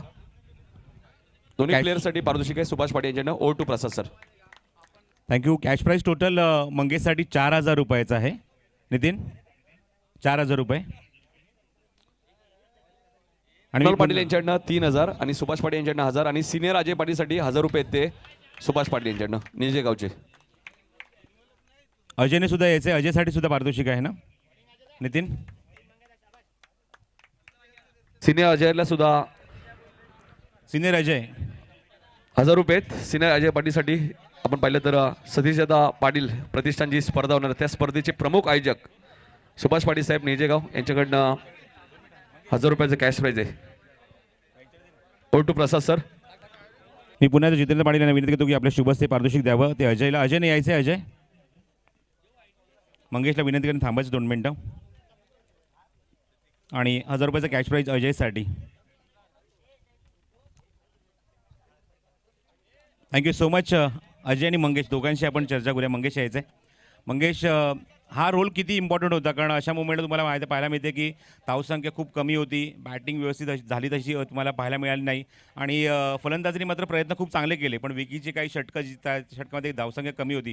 दोन्ही Cash. प्लेअरसाठी पारितोषिक आहे सुभाष पाटील यांच्याकडनं. Over to Prasad sir. Thank you. Cash prize total मंगेशसाठी 4000 रुपयाचं आहे. नितीन 4000 रुपये. आणि कुणाल मी पाटील यांच्याकडनं 3000 आणि सुभाष पाटील यांच्याकडनं 1000 आणि सिनियर अजय पाटीलसाठी 1000 रुपये आहेत ते सुभाष पाटील यांच्याकडनं निजेगावचे. अजयने सुद्धा यायचे, अजयसाठी सुद्धा पारितोषिक आहे ना नितीन. सिनियर अजयला सुद्धा सिनियर अजय 1000 रुपये आहेत. सिनियर अजय पाटीलसाठी आपण पाहिलं तर सतीशदादा पाटील प्रतिष्ठान जी स्पर्धा होणार त्या स्पर्धेचे प्रमुख आयोजक सुभाष पाटील साहेब निजेगाव यांच्याकडनं 1000 रुपयाचं कॅश प्राईज आहे. Over to Prasad sir. मी पुन्हा एकदा जितेंद्र पाटील यांना विनंती करतो की आपल्या शुभ हस्ते पारितोषिक द्यावं. ते अजयला, अजयने यायचे. अजय मंगेशला विनंती करून थांबायचं 2 मिनटं. आणि 1000 रुपयाचं कॅश प्राईज अजयसाठी. Thank you so much. अजय आणि मंगेश दोघांशी आपण चर्चा करूया. मंगेश यायचे. मंगेश, हा रोल किती इम्पॉर्टंट होता? कारण अशा मोमेंटला तुम्हाला माहिती पाहायला मिळते की धावसंख्या खूप कमी होती, बॅटिंग व्यवस्थित झाली तशी तुम्हाला पाहायला मिळाली नाही. आणि फलंदाजीने मात्र प्रयत्न खूप चांगले केले, पण विकीचे काही षटकं षटकामध्ये धावसंख्या कमी होती.